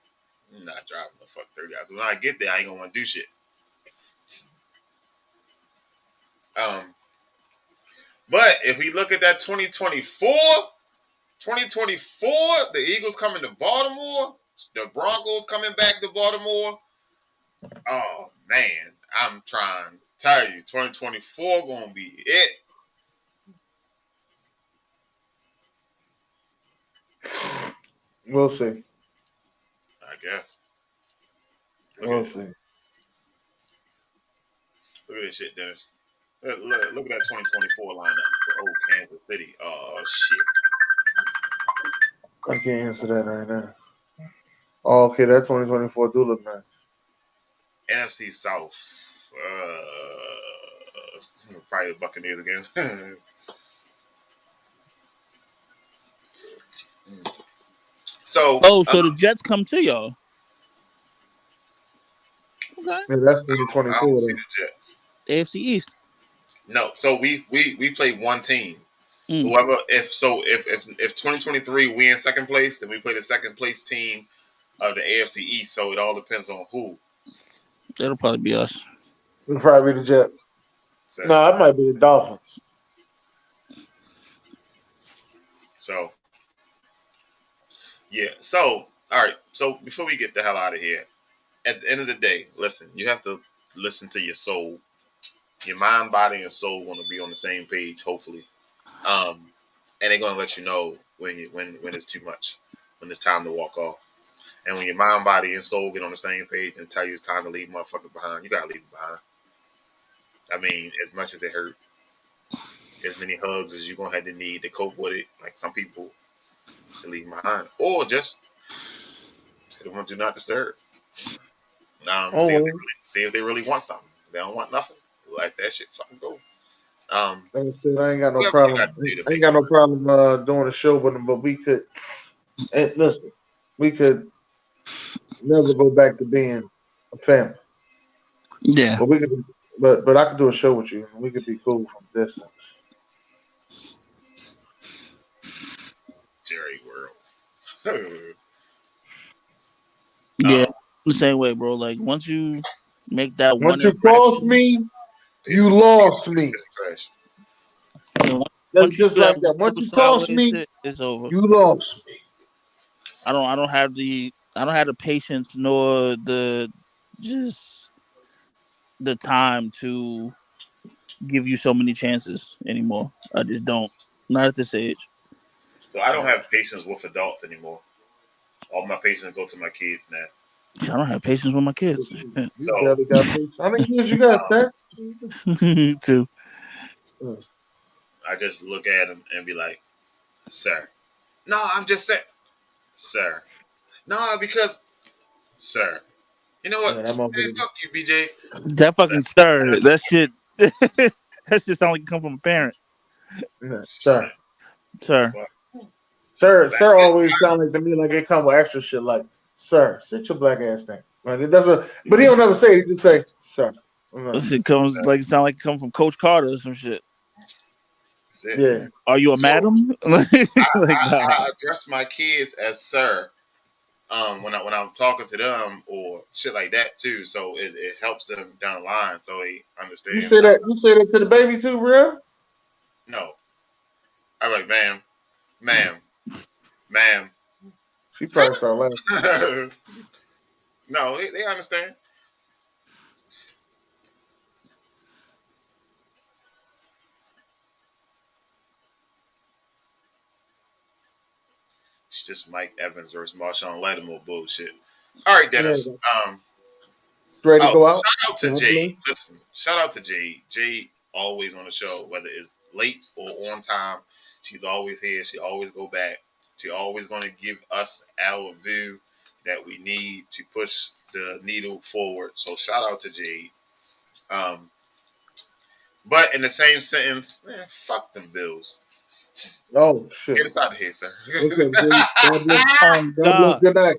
I'm not driving the fuck 30 hours. When I get there, I ain't gonna want to do shit. But if we look at that 2024, the Eagles coming to Baltimore, the Broncos coming back to Baltimore. Oh man, I'm trying to tell you, 2024 gonna be it. We'll see. I guess. We'll see. Look at this shit, Dennis. Look at that 2024 lineup for old Kansas City. Oh, shit. I can't answer that right now. Oh, okay, that 2024 do look nice. NFC South. Probably the Buccaneers again. So the Jets come to y'all. Okay. Yeah, that's 2024. I don't see the Jets. AFC East. No, so we play one team. Mm. Whoever if 2023 we in second place, then we play the second place team of the AFC East. So it all depends on who. It'll probably be us. It'll probably be the Jets. So, No, it might be the Dolphins. So yeah. So all right. So before we get the hell out of here, at the end of the day, listen. You have to listen to your soul. Your mind, body, and soul want to be on the same page, hopefully. And they're gonna let you know when it's too much, when it's time to walk off. And when your mind, body, and soul get on the same page and tell you it's time to leave motherfucker behind, you gotta leave it behind. I mean, as much as it hurt, as many hugs as you're gonna have to need to cope with it. Like some people, to leave them behind, or just say they want to do not disturb. See if they really want something. If they don't want nothing, let that shit fucking go. Like I said, I ain't got no problem. I ain't got no problem doing a show with them, but we could. And listen, we could never go back to being a family. Yeah, but we could. But I could do a show with you, and we could be cool from distance. Jerry World. Yeah, the same way, bro. Like once you make that one, once you crossed me, you lost me. That's just like that. Once you crossed me, it's over. You lost me. I don't have the patience nor the time to give you so many chances anymore. I just don't. Not at this age. So I don't have patience with adults anymore. All my patience go to my kids now. I don't have patience with my kids. So how many kids you got, sir? 2. I just look at him and be like, "Sir, no, I'm just saying, sir, no, because, sir, you know what? Yeah, man, fuck you, BJ. That fucking sir, that shit, that shit sound like it come from a parent. Yeah, sir. Sir Always sound like to me like it come with extra shit. Like, sir, sit your black ass down. Right? It doesn't. But he don't never say it. He just say, sir. That shit comes like it sound like it come from Coach Carter or some shit. Yeah. Are you a madam? I address my kids as sir. When I'm talking to them or shit like that too, so it helps them down the line so they understand. You say that to the baby too, bro? No, I'm like, ma'am. She probably start laughing. No, they understand. It's just Mike Evans versus Marshawn Lattimore bullshit. All right, Dennis. Ready to go out? Shout out to Jade. Listen, shout out to Jade. Jade always on the show, whether it's late or on time. She's always here. She always go back. She always going to give us our view that we need to push the needle forward. So shout out to Jade. But in the same sentence, man, fuck them Bills. Oh shit! Get us out of here, sir. God bless. Good night.